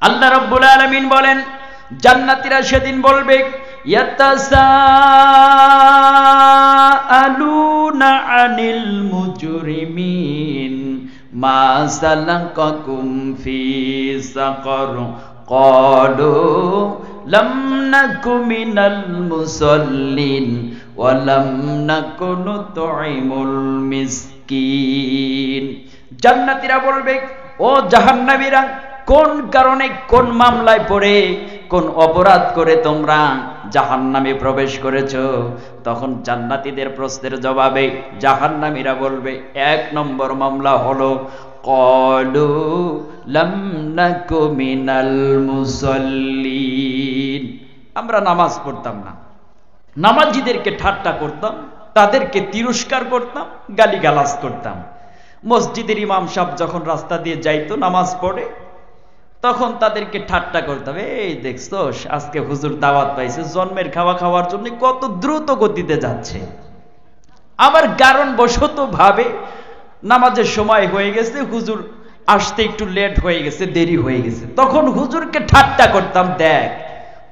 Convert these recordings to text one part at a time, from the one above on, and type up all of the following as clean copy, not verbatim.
আল্লাহ রাব্বুল আলামিন বলেন, জান্নাতীরা সেদিন বলবে, ইয়াতাসাআলুনা আনিল মুজরিমিন মা সালাকাকুম ফি সাকার ক্বালু লাম নাকু মিনাল মুসাল্লিন ওয়া লাম নাকু নুতঈমুল মিসকিন। জান্নাতীরা বলবে, ও জাহান্নামীরা, কোন কারণে, কোন মামলায় পড়ে, কোন অপরাধ করে তোমরা জাহান্নামে প্রবেশ করেছো? তখন জান্নাতীদের প্রশ্নের জবাবে জাহান্নামীরা বলবে, ১ নম্বর মামলা হলো ক্বালু লাম নাকু মিনাল মুসাল্লিন, আমরা নামাজ পড়তাম না, নামাজীদেরকে ঠাট্টা করতাম, তাদেরকে তিরস্কার করতাম, গালিগালাজ করতাম। মসজিদের ইমাম সাহেব যখন রাস্তা দিয়ে যাইতো নামাজ পড়ে, তখন তাদেরকে ঠাট্টা করতাম, এই দেখছো আজকে হুজুর দাওয়াত পাইছে, জন্মের খাওয়া খাওয়ার জন্য কত দ্রুত গতিতে যাচ্ছে, আবার কারণ বশত ভাবে নামাজের সময় হয়ে গেছে, হুজুর আসতে একটু লেট হয়ে গেছে, দেরি হয়ে গেছে, তখন হুজুরকে ঠাট্টা করতাম, দেখ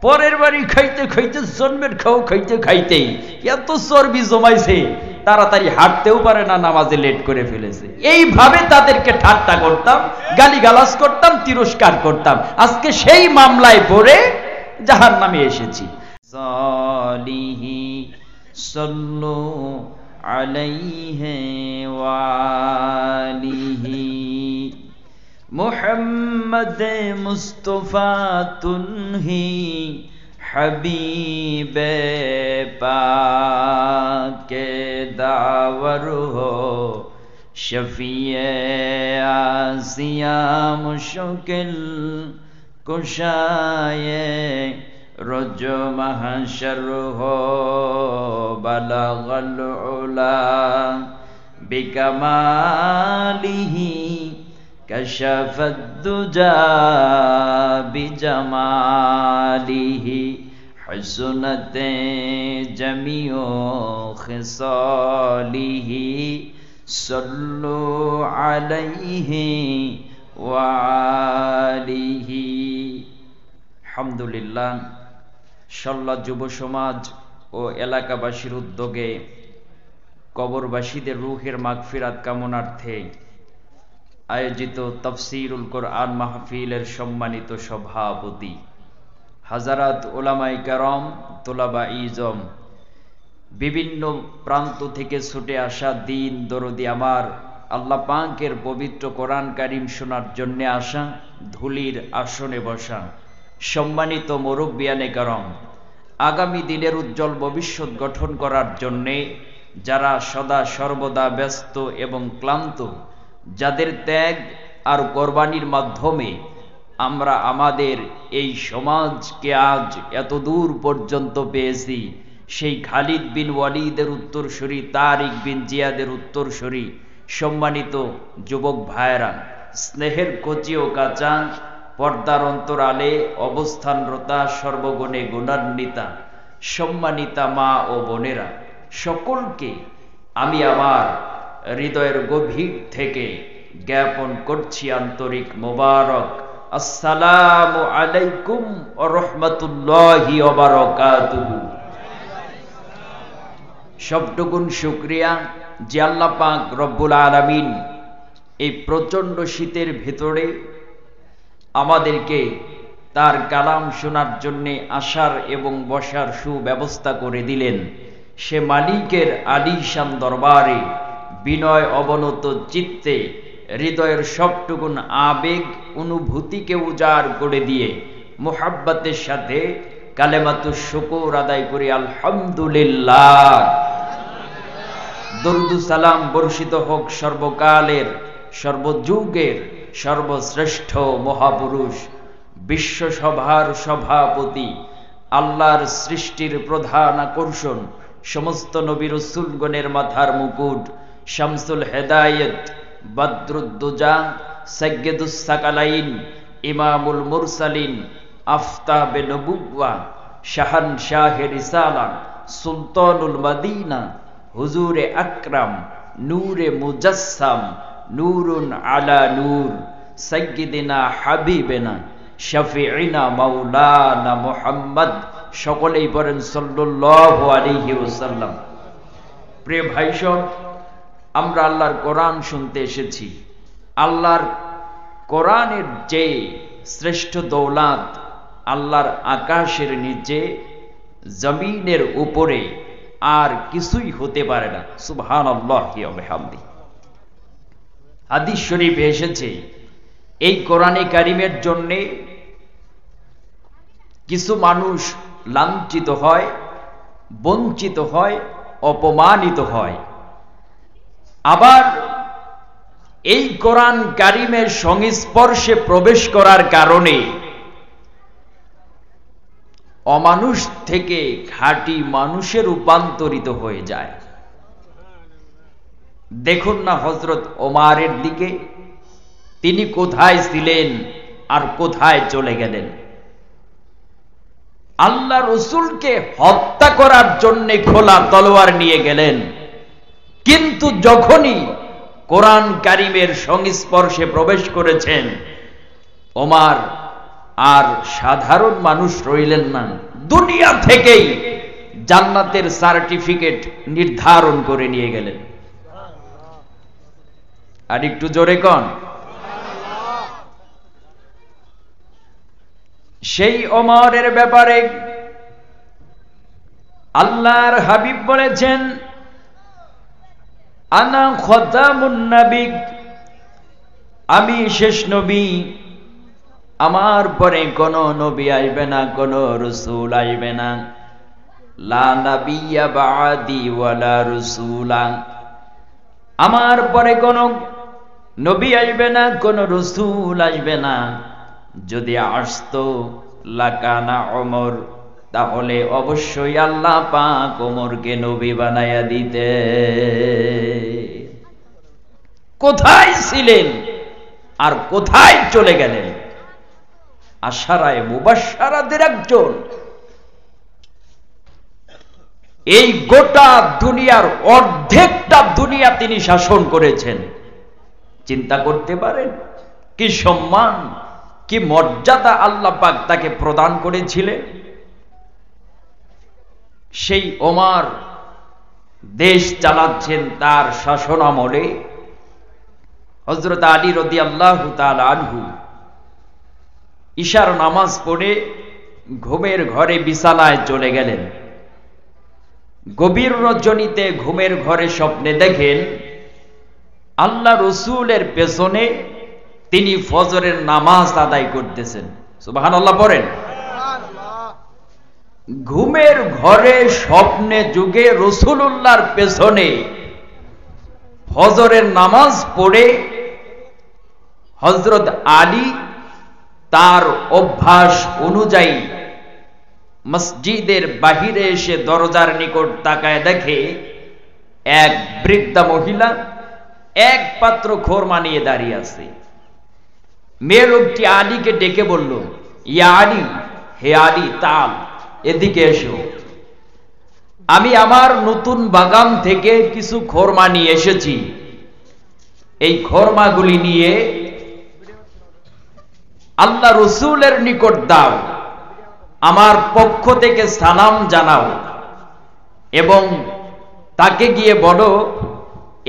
পরের বাড়ি খাইতে খাইতে, জন্মের খাও খাইতে খাইতেই এত চর্বি জমাইছে, তাড়াতাড়ি হাঁটতেও পারে না, নামাজে লেট করে ফেলেছে। এইভাবে তাদেরকে ঠাট্টা করতাম, গালিগালাজ করতাম, তিরস্কার করতাম। আজকে সেই মামলায় পড়ে জাহান্নামে এসেছি। সালিহি সাল্লু আলাইহি ওয়া আলিহি মুহাম্মদ মুস্তাফা তুনহি হাবিবে পাকে দাওয়ার হো শফিয়ে আসিয়া মুশকিল কুশায়ে রোজ মাহশর হো বালাগল উলা বিকামালিহি কশফত দুজা বিজমালিহি হসনতে জমিও খিসালিহি সাল্লু আলাইহি ওয়া আলিহি। আলহামদুলিল্লাহ, সল্লা যুব সমাজ ও এলাকাবাসীর উদ্যোগে কবরবাসীদের রূহের মাগফিরাত কামনার্থে আয়োজিত তাফসীরুল কোরআন মাহফিলের সম্মানিত সভাপতি হাজারাত উলামায়ে কেরাম, তোলাবা ইজম, বিভিন্ন প্রান্ত থেকে ছুটে আসা দিন দরদি আমার আল্লাহ পাকের পবিত্র কোরআন কারীম শোনার জন্য আসা, ধুলির আসনে বসা সম্মানিত মুরব্বিয়ানে কেরাম, আগামী দিনের উজ্জ্বল ভবিষ্যৎ গঠন করার জন্যে যারা সদা সর্বদা ব্যস্ত এবং ক্লান্ত, যাদের ত্যাগ আর কোরবানির মাধ্যমে আমরা আমাদের এই সমাজকে আজ এত দূর পর্যন্ত পেয়েছি, সেই খালিদ বিন ওয়ালিদের উত্তরসূরি, তারিক বিন জিয়াদের উত্তরসূরি সম্মানিত যুবক ভাইয়েরা, স্নেহের কচি ও কাঁচা, পর্দার অন্তরালে অবস্থানরতা, সর্বগুণে গুণান্বিতা সম্মানিতা মা ও বোনেরা, সকলকে আমি আমার হৃদয়ের গভীর থেকে জ্ঞাপন করছি আন্তরিক মোবারক আসসালামু আলাইকুম ওয়া রাহমাতুল্লাহি ওয়া বারাকাতুহু। সবটুকুন শুকরিয়া যে আল্লাহ পাক রব্বুল আলামিন এই প্রচণ্ড শীতের ভেতরে আমাদেরকে তার কালাম শোনার জন্যে আসার এবং বসার সুব্যবস্থা করে দিলেন। সে মালিকের আলিশান দরবারে বিনয় অবনত চিত্তে হৃদয়ের সবটুকুন আবেগ অনুভূতিকে উজাড় করে দিয়ে মুহাব্বতের সাথে কালেমাতুশ শুকর আদায় করি আলহামদুলিল্লাহ। দরুদ সালাম বর্ষিত হোক সর্বকালের, সর্বযুগের সর্বশ্রেষ্ঠ মহাপুরুষ, বিশ্বসভার সভাপতি, আল্লাহর সৃষ্টির প্রধান আকর্ষণ, সমস্ত নবী রাসূলগণের মাথার মুকুট, শামসুল হেদায়েত, বদরুদ্দুজা, সাইয়্যিদুস সাকালাইন, ইমামুল মুরসালিন, আফতাবে নবুওয়া, শাহানশাহে রিসালা, সুলতানুল মদিনা, হুজুরে আকরাম, নূরে মুজাসসাম, নূরুন আলা নূর, সাইয়্যিদিনা হাবিবেনা শাফিঈনা মাওলানা মুহাম্মদ, সকলেই বলেন সাল্লাল্লাহু আলাইহি ওয়াসাল্লাম। প্রিয় ভাই সব, আমরা আল্লাহর কোরআন শুনতে এসেছি। আল্লাহর কোরআনের যে শ্রেষ্ঠ দৌলাত, আল্লাহর আকাশের নিচে জমিনের উপরে আর কিছুই হতে পারে না। সুবহানাল্লাহি ওয়া বিহামদিহি। হাদিস শরীফে এসেছে, এই কোরআনে কারিমের জন্যে কিছু মানুষ লাঞ্ছিত হয়, বঞ্চিত হয়, অপমানিত হয়। আবার এই কোরআন কারিমের সংস্পর্শে প্রবেশ করার কারণে অমানুষ থেকে খাঁটি মানুষে রূপান্তরিত হয়ে যায়। দেখুন না হযরত ওমরের দিকে, তিনি কোথায় ছিলেন আর কোথায় চলে গেলেন। আল্লাহ রসুলকে হত্যা করার জন্য খোলা তলোয়ার নিয়ে গেলেন, কিন্তু যখনই কোরআন কারিমের সংস্পর্শে প্রবেশ করেছেন, ওমর আর সাধারণ মানুষ রইলেন না, দুনিয়া থেকেই জান্নাতের সার্টিফিকেট নির্ধারণ করে নিয়ে গেলেন। আর একটু জোরে কন। সেই ওমরের ব্যাপারে আল্লাহর হাবিব বলেছেন, আনা খাতামুন নবী, আমি শেষ নবী, আমার পরে কোন নবী আইবে না, কোন রাসূল আইবে না। লা নাবিয়্যা বা'দি ওয়ালা রাসূলা, আমার পরে কোন নবী আসবে না, কোন রাসূল আসবে না। যদি আসতো লাকানা ওমর, তাহলে অবশ্যই আল্লাহ পাক ওমরকে নবী বানায়া দিতে। কোথায় ছিলেন আর কোথায় চলে গেলেন? আশারায়ে মুবাশশারাদের একজন। এই গোটা দুনিয়ার অর্ধেকটা দুনিয়া তিনি শাসন করেছেন। চিন্তা করতে পারেন কি সম্মান, কি মর্যাদা আল্লাহ পাক তাকে প্রদান করেছিলেন। সেই ওমর দেশ চালাচ্ছেন, তার শাসন আমলে হযরত আলী রাদিয়াল্লাহু তাআলা আনহু ইশার নামাজ পড়ে ঘুমের ঘরে বিছানায় চলে গেলেন। গভীর রজনীতে ঘুমের ঘরে স্বপ্নে দেখেন আল্লাহ রসুলের পেছনে তিনি ফজরের নামাজ আদায় করতেছেন। সুবহানাল্লাহ পড়েন। ঘুমের ঘরে স্বপ্নে যুগে রাসূলুল্লাহর পেছনে ফজরের নামাজ পড়ে হযরত আলী তার অভ্যাস অনুযায়ী মসজিদের বাহিরে এসে দরজার নিকট তাকায় দেখে এক বৃদ্ধা মহিলা এক পাত্র খোরমা নিয়ে দাঁড়িয়ে আছে। মেয়ে লোকটি আলীকে ডেকে বলল, ইয়া আলী, হে আলী, তাল, এদিকে এসো। আমি আমার নতুন বাগান থেকে কিছু খোরমা নিয়ে এসেছি। এই খোরমাগুলি নিয়ে আল্লাহ রসুলের নিকট দাও, আমার পক্ষ থেকে সালাম জানাও এবং তাকে গিয়ে বলো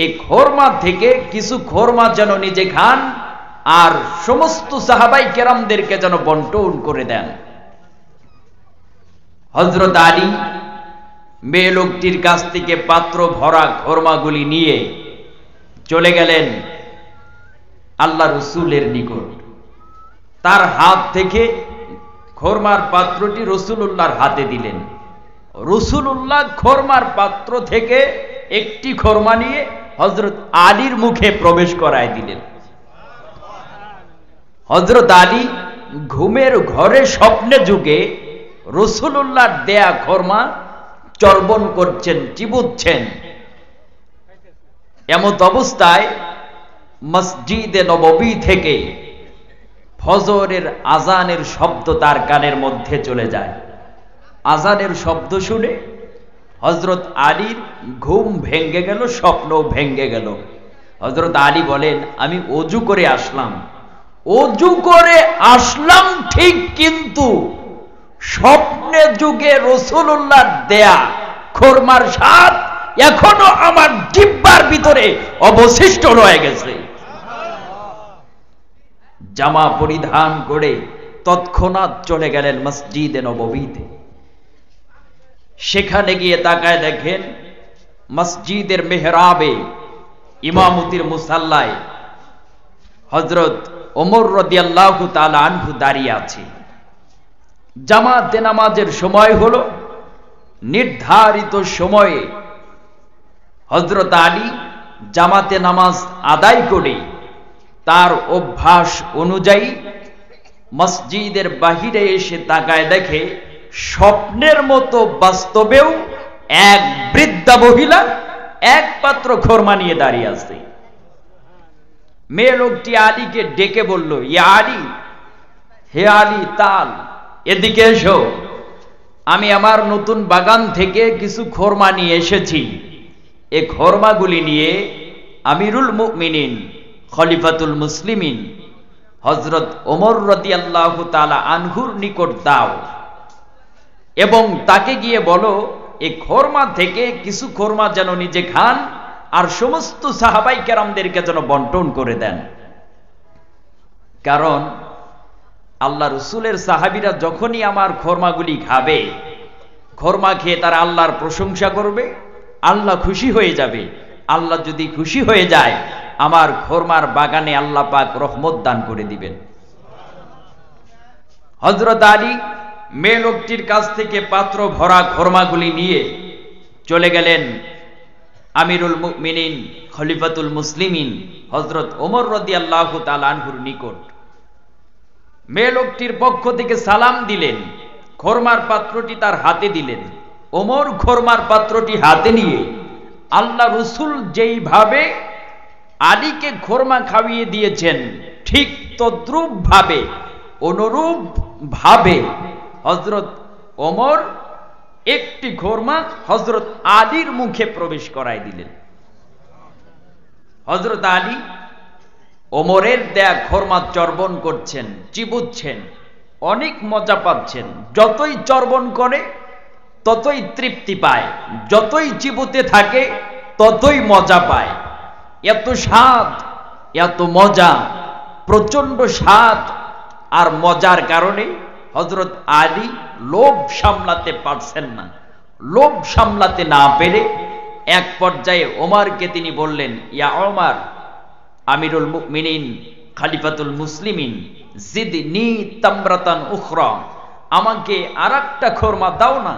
এই খোরমা থেকে কিছু খোরমা যেন নিজে খান আর সমস্ত সাহাবাই কেরামদেরকে যেন বন্টন করে দেন। হযরত আলী মেয়ে লোকটির কাছ থেকে পাত্র ভরা খোরমাগুলি নিয়ে চলে গেলেন আল্লাহ রসুলের নিকট। তার হাত থেকে খোরমার পাত্রটি রাসূলুল্লাহর হাতে দিলেন। রাসূলুল্লাহ খোরমার পাত্র থেকে একটি খোরমা নিয়ে হযরত আলীর মুখে প্রবেশ করায় দিলেন। হযরত আলী ঘুমের ঘরে স্বপ্নে যুগে রাসূলুল্লাহর দেয়া খোরমা চর্বণ করছেন, চিবুচ্ছেন। এমত অবস্থায় মসজিদে নববী থেকে ফজরের আজানের শব্দ তার কানের মধ্যে চলে যায়। আজানের শব্দ শুনে হযরত আলীর ঘুম ভেঙ্গে গেল, স্বপ্নও ভেঙ্গে গেল। হযরত আলী বলেন, আমি ওযু করে আসলাম, অজু করে আসলাম ঠিক, কিন্তু স্বপ্নে যুগে রাসূলুল্লাহর দেয়া খোরমার স্বাদ এখনো আমার জিহ্বার ভিতরে অবশিষ্ট রয়ে গেছে। জামা পরিধান করে তৎক্ষণাৎ চলে গেলেন মসজিদে নববীতে। সেখানে গিয়ে তাকায় দেখেন মসজিদের মেহরাবে ইমামতির মুসাল্লায় হযরত ওমর রাদিয়াল্লাহু তাআলা আনহু দাঁড়িয়ে আছে। জামাতে নামাজের সময় হলো। নির্ধারিত সময়ে হযরত আলী জামাতে নামাজ আদায় করে তার অভ্যাস অনুযায়ী মসজিদের বাহিরে এসে তাকায় দেখে স্বপ্নের মতো বাস্তবেও এক বৃদ্ধা মহিলা এক পাত্র খোরমা নিয়ে দাঁড়িয়ে আছে। মেয়ে লোকটি আলীকে ডেকে বলল, ইয়া আলী, হে আলী, তাল এদিকে এসো, আমি আমার নতুন বাগান থেকে কিছু খোরমা নিয়ে এসেছি। এই খোরমাগুলি নিয়ে আমিরুল মুমিনিন খলিফাতুল মুসলিমিন হযরত ওমর রাদিয়াল্লাহু তাআলা আনহুর নিকট দাও এবং তাকে গিয়ে বলো এই খোরমা থেকে কিছু খোরমা যেন নিজে খান আর সমস্ত সাহাবাই কেরামদেরকে যেন বন্টন করে দেন। কারণ আল্লাহ রসুলের সাহাবীরা যখনই আমার খোরমাগুলি খাবে, খোরমা খেয়ে তারা আল্লাহর প্রশংসা করবে, আল্লাহ খুশি হয়ে যাবে। আল্লাহ যদি খুশি হয়ে যায়, আমার খোরমার বাগানে আল্লাহ পাক রহমত দান করে দিবেন। হযরত আলী মেয়ে লোকটির কাছ থেকে পাত্র ভরা খোরমাগুলি নিয়ে চলে গেলেন আমিরুল মুমিনিন খলিফাতুল মুসলিমিন হযরত ওমর রাদিয়াল্লাহু তাআলা আনহুর নিকট। মেয়ে লোকটির পক্ষ থেকে সালাম দিলেন, খোরমার পাত্রটি তার হাতে দিলেন। ওমর খোরমার পাত্রটি হাতে নিয়ে আল্লাহ রসুল যেইভাবে আলীকে খোরমা খাইয়ে দিয়েছেন, ঠিক তদ্রূপ ভাবে অনুরূপ ভাবে হযরত ওমর একটি খোরমা হযরত আলীর মুখে প্রবেশ করাই দিলেন। হযরত আলী ওমরের দেয়া খোরমা চর্বণ করছেন, চিবুচ্ছেন, অনেক মজা পাচ্ছেন। যতই চর্বণ করে ততই তৃপ্তি পায়, যতই চিবুতে থাকে ততই মজা পায়। এত স্বাদ, এত মজা, প্রচন্ড স্বাদ আর মজার কারণে হযরত আলী লোভ সামলাতে পারছেন না। লোভ সামলাতে না পেরে এক পর্যায়ে ওমরকে তিনি বললেন, ইয়া ওমর, আমিরুল মুমিনিন খলিফাতুল মুসলিমিন, জিদনি তামরাতান উখরা, আমাকে আরেকটা খোরমা দাও না,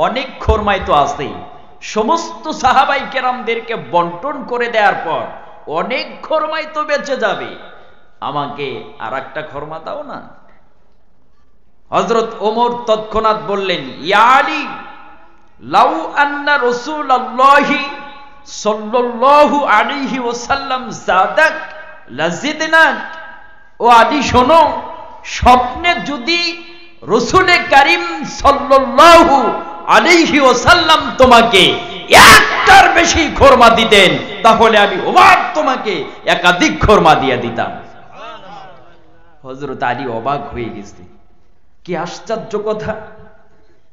অনেক খোরমাই তো আছে, সমস্ত সাহাবাই কেরামদেরকে বন্টন করে দেওয়ার পর অনেক খোরমাই তো বেঁচে যাবে, আমাকে আরেকটা খোরমা দাও না। হযরত ওমর তৎক্ষণাৎ বললেন, ইয়া আলী, লাউ আন্না রাসূলুল্লাহি সাল্লাল্লাহু আলাইহি ওয়াসাল্লাম যাদাক লাজিদনাক। ও আলী শোনো, স্বপ্নে যদি রাসূলে কারীম সাল্লাল্লাহু আলাইহি ওয়াসাল্লাম তোমাকে একটার বেশি খোরমা দিতেন, তাহলে আমি ওমর তোমাকে একাধিক খোরমা দিয়ে দিতাম। হযরত আলী অবাক হয়ে গেছে। কি আশ্চর্য কথা,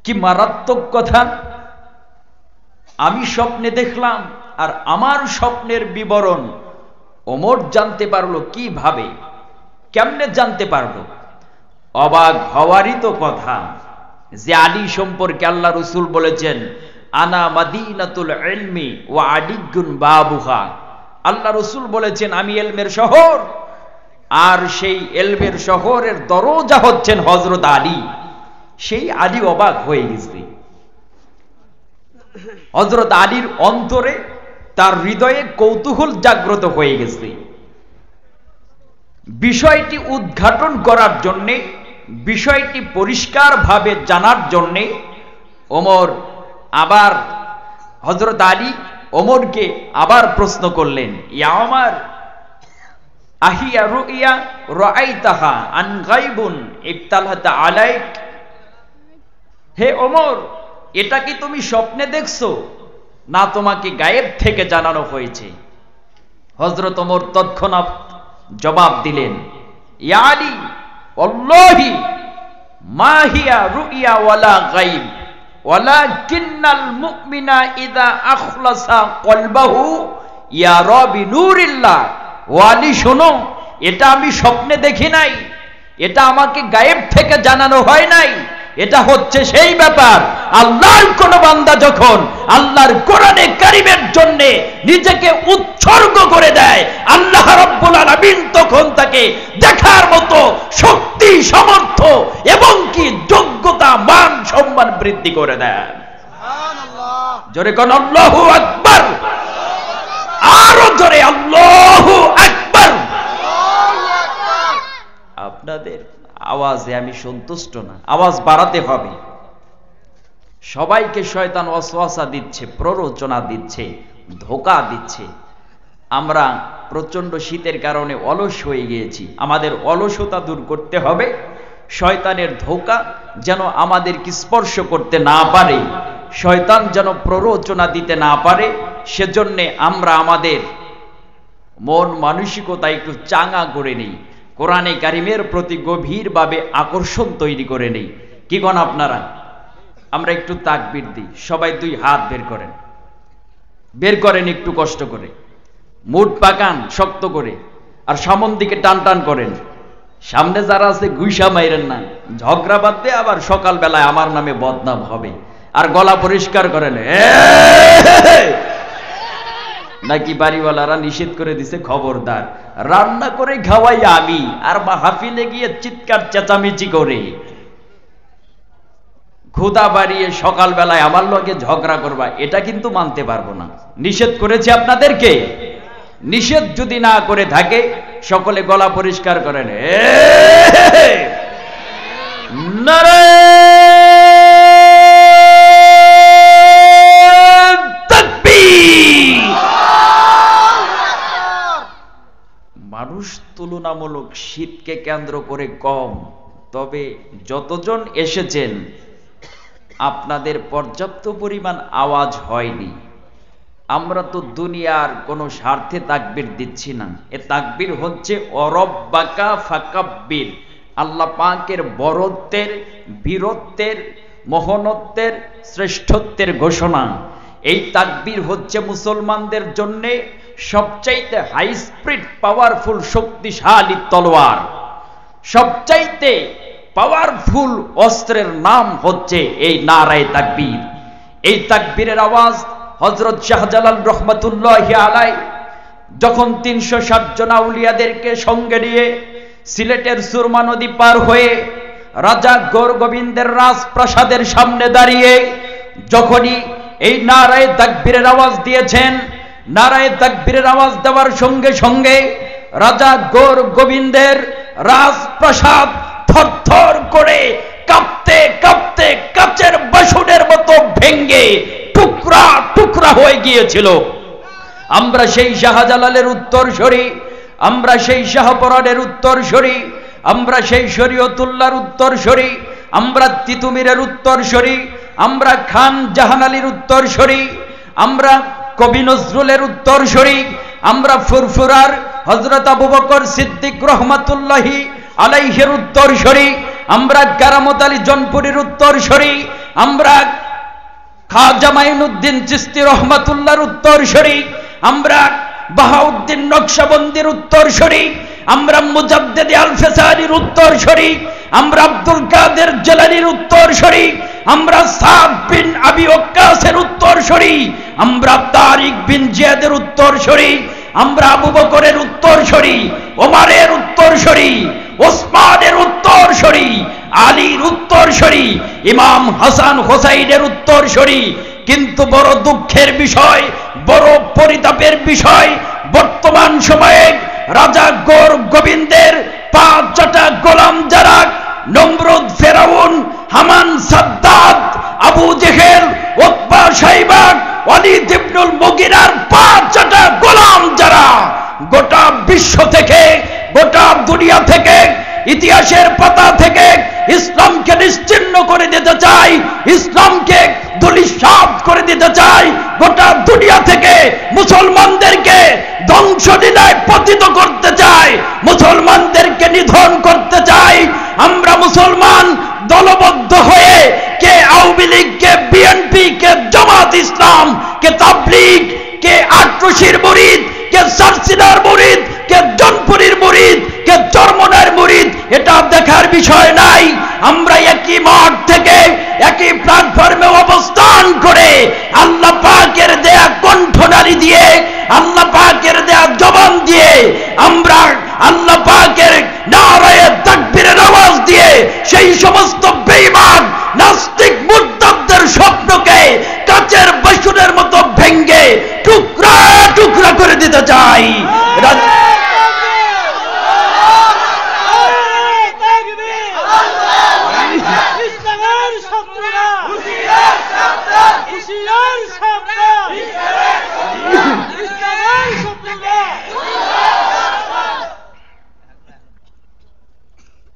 কি মারাত্মক কথা! আমি স্বপ্নে দেখলাম আর আমার স্বপ্নের বিবরণ ওমর জানতে পারলো কিভাবে, কেমনে জানতে পারলো? অবাক হওয়ারই তো কথা যে আলী সম্পর্কে আল্লাহ রসুল বলেছেন, আনা মাদিনাতুল ইলমি ওয়া আলিয়্যুন বাবুহা। আল্লাহ রসুল বলেছেন আমি ইলমের শহর, আর সেই ইলমের শহরের দরজা হচ্ছেন হযরত আলী। সেই আলী অবাক হয়ে গেছে। হযরত আলীর অন্তরে, তার হৃদয়ে কৌতূহল জাগ্রত হয়ে গেছে। বিষয়টি উদ্ঘাটন করার জন্যে, বিষয়টি পরিষ্কারভাবে জানার জন্যে ওমর আবার, হযরত আলী ওমরকে আবার প্রশ্ন করলেন, ইয়া ওমর, আহিয়া রুইয়া রাআইতাহা আন গায়বুন ইবতালাত আলাইক। হে ওমর, এটা কি তুমি স্বপ্নে দেখছো, না তোমাকে গায়েব থেকে জানানো হয়েছে? হযরত ওমর তৎক্ষণাৎ জবাব দিলেন, ইয়া আলী ওয়াল্লাহি মা হিয়া রুইয়া ওয়ালা গায়ব ওয়ালাকিন্নাল মুমিনা ইযা আখলাসা কলবাহু ইয়ারা বিনুরিল্লাহ। ও আলী শোনো, এটা আমি স্বপ্নে দেখি নাই, এটা আমাকে গায়েব থেকে জানানো হয় নাই, এটা হচ্ছে সেই ব্যাপার আল্লাহর কোন বান্দা যখন আল্লাহর কোরআনে কারীমের জন্য নিজেকে উৎসর্গ করে দেয়, আল্লাহ রাব্বুল আলামিন তখন তাকে দেখার মতো শক্তি, সামর্থ্য এবং কি যোগ্যতা, মান, সম্মান বৃদ্ধি করে দেন। সুবহানাল্লাহ। জোরে কোন আল্লাহু আকবার, আরো জোরে আল্লাহু আকবার। আপনাদের আওয়াজে আমি সন্তুষ্ট না, আওয়াজ বাড়াতে হবে। সবাইকে শয়তান ওয়াসওয়াসা দিচ্ছে, প্ররোচনা দিচ্ছে, ধোঁকা দিচ্ছে। আমরা প্রচন্ড শীতের কারণে অলস হয়ে গিয়েছি, আমাদের অলসতা দূর করতে হবে। শয়তানের ধোঁকা যেন আমাদেরকে স্পর্শ করতে না পারে, শয়তান যেন প্ররোচনা দিতে না পারে, সেজন্য আমরা আমাদের মন মানসিকতা একটু চাঙা করে নেই, কোরআনে কারিমের প্রতি গভীরভাবে আকর্ষণ তৈরি করে নেই। কি গণ আপনারা? আমরা একটু তাকবীর দিই, সবাই দুই হাত বের করেন একটু কষ্ট করে, মুঠ পাকান শক্ত করে, আর সামন দিকে টান টান করেন। সামনে যারা আছে গুইসা মাইরেন না, ঝগড়া বাদ দিয়ে আবার সকাল বেলায় আমার নামে বদনাম হবে। আর গলা পরিষ্কার করেন। নাকি বাড়িওয়ালারা নিষেধ করে দিছে, খবরদার, রান্না করে খাওয়াই আমি, আর মাহফিলে গিয়ে চিৎকার চেঁচামেচি করে ক্ষুধা বাড়িয়ে সকাল বেলায় আমার লগে ঝগড়া করবা, এটা কিন্তু মানতে পারবো না। নিষেধ করেছে আপনাদেরকে? নিষেধ যদি না করে থাকে সকলে গলা পরিষ্কার করেন। নারে তাকবীর। মানুষ তুলনামূলক শীতকে কেন্দ্র করে কম, তবে যতজন এসেছেন আপনাদের পর্যাপ্ত পরিমাণ আওয়াজ হয়নি। আমরা তো দুনিয়ার কোনো স্বার্থে তাকবীর দিচ্ছি না, এ তাকবীর হচ্ছে অরব্বাকা ফাকাব্বির, আল্লাহ পাকের বরত্বের, বীরত্বের, মহনত্বের, শ্রেষ্ঠত্বের ঘোষণা। এই তাকবীর হচ্ছে মুসলমানদের জন্য সবচাইতে হাই স্পিড পাওয়ারফুল শক্তিশালী তলোয়ার। সবচাইতে পাওয়ারফুল অস্ত্রের নাম হচ্ছে এই নারায়ে তাকবীর। এই তাকবীরের আওয়াজ হযরত শাহজালাল রহমাতুল্লাহি আলাইহি যখন ৩৬০ জন আউলিয়াদেরকে সঙ্গে নিয়ে সিলেটের সুরমা নদী পার হয়ে রাজা গৌর গোবিন্দের রাজপ্রাসাদের সামনে দাঁড়িয়ে যখনই এই নারায়ে তাকবীরের আওয়াজ দিয়েছেন, নারায়ে তাকবীরের আওয়াজ দেওয়ার সঙ্গে সঙ্গে রাজা গৌর গোবিন্দের রাজপ্রাসাদ থরথর করে কাঁপতে কাঁপতে কাচের বাসনের মতো ভেঙ্গে টুকরা টুকরা হয়ে গিয়েছিল। আমরা সেই শাহজালালের উত্তরসূরি, আমরা সেই শাহপরানের উত্তরসূরি, আমরা সেই শরীয়তুল্লাহর উত্তরসূরি, আমরা তিতুমিরের উত্তরসূরি, আমরা খান জাহান আলীর উত্তরসূরি, আমরা কবি নজরুলের উত্তরসূরি, আমরা ফুরফুরার হযরত আবু বকর সিদ্দিক রহমাতুল্লাহি আলাইহির উত্তরসূরি, আমরা কারামত আলী জনপুরীর উত্তরসূরি, আমরা খাজা মাইনুদ্দিন চিশতি রহমাতুল্লাহর উত্তরসূরি, আমরা বাহাউদ্দিন নকশবন্দির উত্তরসূরি, আমরা মুজাদ্দিদ আল-ফিসারির উত্তরসূরি, আমরা আব্দুল কাদের জিলানীর উত্তরসূরি, আমরা সাদ বিন আবি ওয়াক্কাসের উত্তরসূরি, আমরা তারিক বিন জিয়াদের উত্তরসূরি, আমরা আবু বকরের উত্তরসূরি, ওমরের উত্তরসূরি, ওসমানের উত্তরসূরি, আলীর উত্তরসূরি, ইমাম হাসান হোসাইনের উত্তরসূরি। কিন্তু বড় দুঃখের বিষয়, বড় পরিতাপের বিষয়, বর্তমান সময়ে রাজা গৌর গোবিন্দের ৫টা গোলাম যারা নমরুদ, ফেরাউন, হামান, সাদ্দাত, আবু জেহেল, উতবা, শাইবা, ওয়ালিদ ইবনুল মুগিরার ৫টা গোলাম যারা গোটা বিশ্ব থেকে, গোটা দুনিয়া থেকে, ইতিহাসের পাতা থেকে ইসলামকে নিশ্চিহ্ন করে দিতে চায়, ইসলামকে ধূলিসাৎ করে দিতে চায়, গোটা দুনিয়া থেকে মুসলমানদেরকে ধ্বংসলীলায় পতিত করতে চায়, মুসলমানদেরকে নিধন করতে চায়। আমরা মুসলমান দলবদ্ধ হয়ে কে আওয়ামী লীগ, কে বিএনপি, কে জামাত ইসলাম, কে তাবলীগ, কে আটরশির মুরিদ, কে সারসিনার মুরিদ, কে জনপুরীর মুরিদ, কে চরমনার মুরিদ, এটা দেখার বিষয় নাই। আমরা একই মাঠ থেকে একই প্ল্যাটফর্মে অবস্থান করে আল্লাহ পাকের দেয়া কণ্ঠনালী দিয়ে, আল্লাহ পাকের দেয়া জবান দিয়ে, আমরা আল্লাহ পাকের নারায়ে তাকবীরের আওয়াজ দিয়ে সেই সমস্ত বেঈমান নাস্তিক মুরতাদদের স্বপ্নকে কাচের বাসনের মতো ভেঙে টুকরা টুকরা করে দিতে চাই।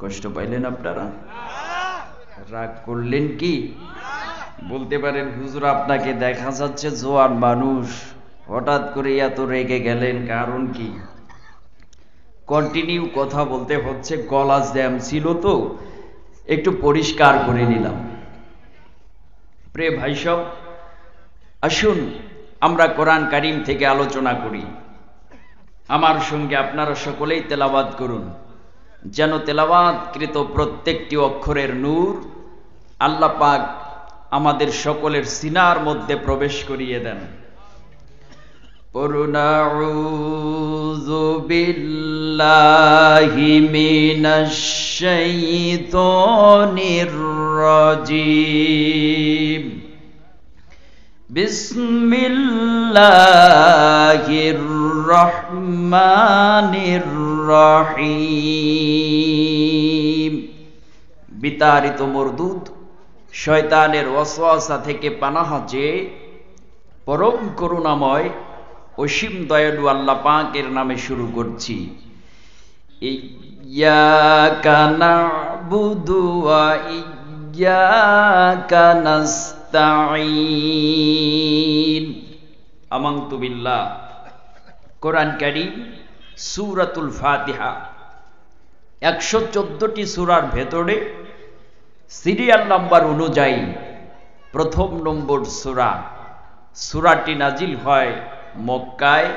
কষ্ট পাইলেন আপনারা? রাগ করলেন কি? বলতে পারেন হুজুর আপনাকে দেখা যাচ্ছে জোয়ান মানুষ, হঠাৎ করে এত রেগে গেলেন, কারণ কি? কন্টিনিউ কথা বলতে হচ্ছে, গলা জ্যাম ছিল তো একটু পরিষ্কার করে নিলাম। প্রিয় ভাই সব, আসুন আমরা কোরআন কারীম থেকে আলোচনা করি। আমার সঙ্গে আপনারা সকলেই তেলাওয়াত করুন, যেন তেলাওয়াতকৃত প্রত্যেকটি অক্ষরের নূর আল্লাহ পাক আমাদের সকলের সিনার মধ্যে প্রবেশ করিয়ে দেন। আউযু বিল্লাহি মিনাশ শাইতানির রাজীম। বিসমিল্লাহির রহমানির রহিম। বিতাড়িত মরদুদ শয়তানের ওয়াসওয়াসা থেকে পানাহ চেয়ে পরম করুণাময় অসীম দয়ালু আল্লাহ পাকের নামে শুরু করছি। ইয়্যাকা না'বুদু ওয়া ইয়্যাকা নাস্তাঈন। আমানতু বিল্লাহ। কোরআন কারীম সূরাতুল ফাতিহা 114টি সূরার ভেতরে সিরিয়াল নাম্বার অনুযায়ী প্রথম নম্বর সূরা। সূরাটি নাজিল হয় মক্কায়,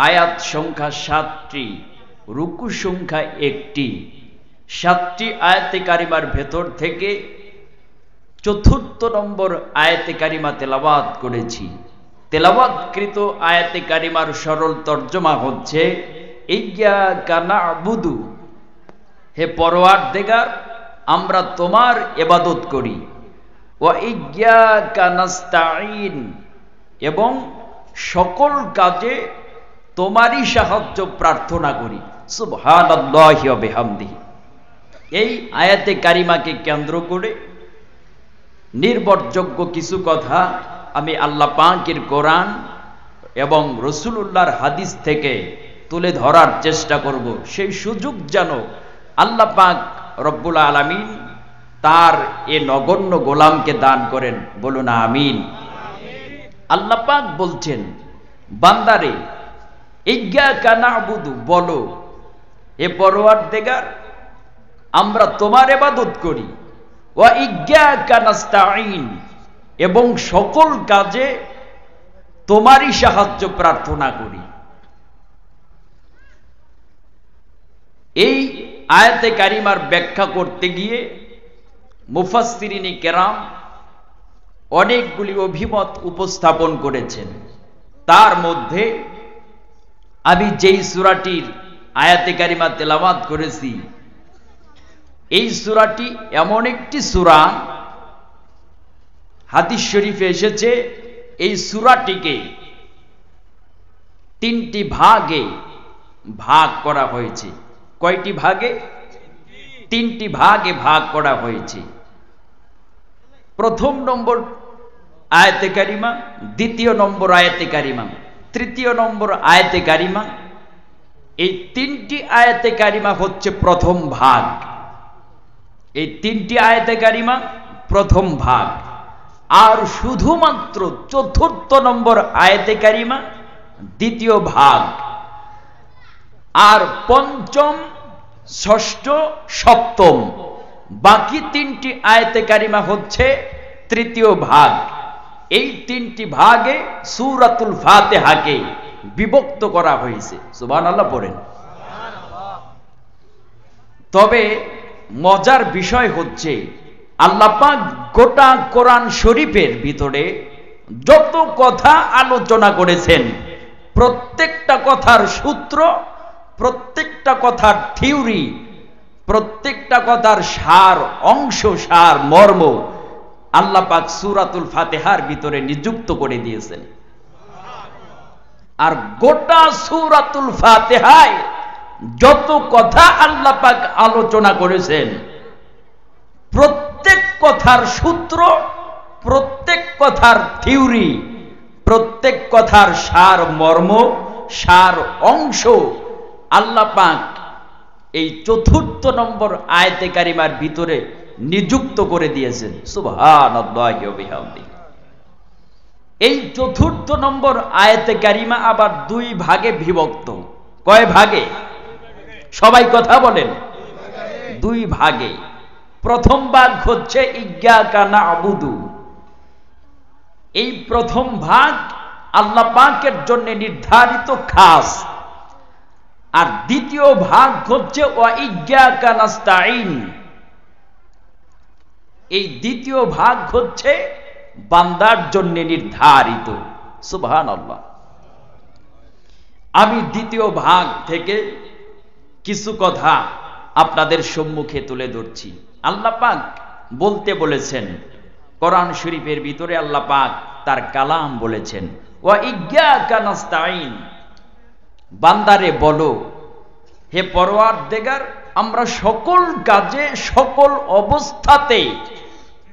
আয়াত সংখ্যা 7টি, রুকু সংখ্যা 1টি। 7টি আয়াতে কারিমার ভেতর থেকে 4th নম্বর আয়াতে কারিমা তেলাওয়াত করেছি। তেলাওয়াতকৃত আয়াতে কারিমার সরল তর্জমা হচ্ছে, ইয়্যাকা না'বুদু, হে পরওয়ারদিগার আমরা তোমার ইবাদত করি, ওয়া ইয়্যাকা নাস্তাঈন, এবং সকল কাজে তোমারই সাহায্য প্রার্থনা করি। সুবহানাল্লাহি ওয়া বিহামদিহি। এই আয়াতে কারিমাকে কেন্দ্র করে নির্ভরযোগ্য কিছু কথা আমি আল্লাহ পাকের কোরআন এবং রাসূলুল্লাহর হাদিস থেকে তুলে ধরার চেষ্টা করব। সেই সুযোগ যেন আল্লাহ পাক রব্বুল আলামিন তার এ নগণ্য গোলামকে দান করেন, বলুন আমিন। আল্লাহ পাক বলছেন, বান্দারে ইয়্যাকা না'বুদু, বলো হে পরওয়ারদিগার আমরা তোমার ইবাদত করি, ওয়া ইয়্যাকা নাস্তাঈন, এবং সকল কাজে তোমারই সাহায্য প্রার্থনা করি। এই আয়াতে কারিমার ব্যাখ্যা করতে গিয়ে মুফাসসিরিনে কেরাম অনেকগুলি অভিমত উপস্থাপন করেছেন। তার মধ্যে আমি যেই সূরাটির আয়াতে কারিমা তেলাওয়াত করেছি, এই সূরাটি এমন একটি সূরা, হাদিস শরীফে এসেছে এই সূরাটিকে 3টি ভাগে ভাগ করা হয়েছে। কয়টি ভাগে? 3টি ভাগে ভাগ করা হয়েছে। প্রথম নম্বর আয়াতে কারিমা, দ্বিতীয় নম্বর আয়াতে কারিমা, তৃতীয় নম্বর আয়াতে কারিমা। এই 3টি আয়াতে কারিমা হচ্ছে প্রথম ভাগ। এই 3টি আয়াতে কারিমা প্রথম ভাগ। আর শুধুমাত্র চতুর্থ নম্বর আয়াতে কারিমা দ্বিতীয় ভাগ, আর পঞ্চম, ষষ্ঠ, সপ্তম বাকি তিনটি আয়াতে কারিমা হচ্ছে তৃতীয় ভাগ। এই তিনটি ভাগে সূরাতুল ফাতিহাকে বিভক্ত করা হয়েছে। সুবহানাল্লাহ পড়েন। তবে মজার বিষয় হচ্ছে আল্লাহ পাক গোটা কোরআন শরীফের ভিতরে যত কথা আলোচনা করেছেন, প্রত্যেকটা কথার সূত্র, প্রত্যেকটা কথার থিওরি, প্রত্যেকটা কথার সার অংশ, সার মর্ম আল্লাহ পাক সূরাতুল ফাতিহার ভিতরে নিযুক্ত করে দিয়েছেন। আর গোটা সূরাতুল ফাতিহায় যত কথা আল্লাহ পাক আলোচনা করেছেন, প্রত্যেক কথার সূত্র, প্রত্যেক কথার থিওরি, প্রত্যেক কথার সার মর্ম, সার অংশ আল্লাহ পাক এই চতুর্থ নম্বর আয়াতে কারিমার ভিতরে নিযুক্ত করে দিয়েছেন। সুবহানাল্লাহি ওয়া বিহামদিহি। এই চতুর্থ নম্বর আয়াতে কারিমা আবার দুই ভাগে বিভক্ত। কয় ভাগে? সবাই কথা বলেন। দুই ভাগে। প্রথম ভাগ হচ্ছে ইয়্যাকা না'বুদু। এই প্রথম ভাগ আল্লাহ পাকের জন্য নির্ধারিত খাস, আর দ্বিতীয় ভাগ হচ্ছে ওয়া ইয়্যাকা নাস্তাঈন। এই দ্বিতীয় ভাগ হচ্ছে বান্দার জন্য নির্ধারিত। সুবহানাল্লাহ। আমি দ্বিতীয় ভাগ থেকে কিছু কথা আপনাদের সম্মুখে তুলে ধরছি। আল্লাহ পাক বলতে বলেছেন, কোরআন শরীফের ভিতরে আল্লাহ পাক তার কালাম বলেছেন, ওয়া ইয়্যাকা নাস্তাঈন। বান্দারে বলো, হে পরওয়ারদিগার, আমরা সকল কাজে সকল অবস্থাতে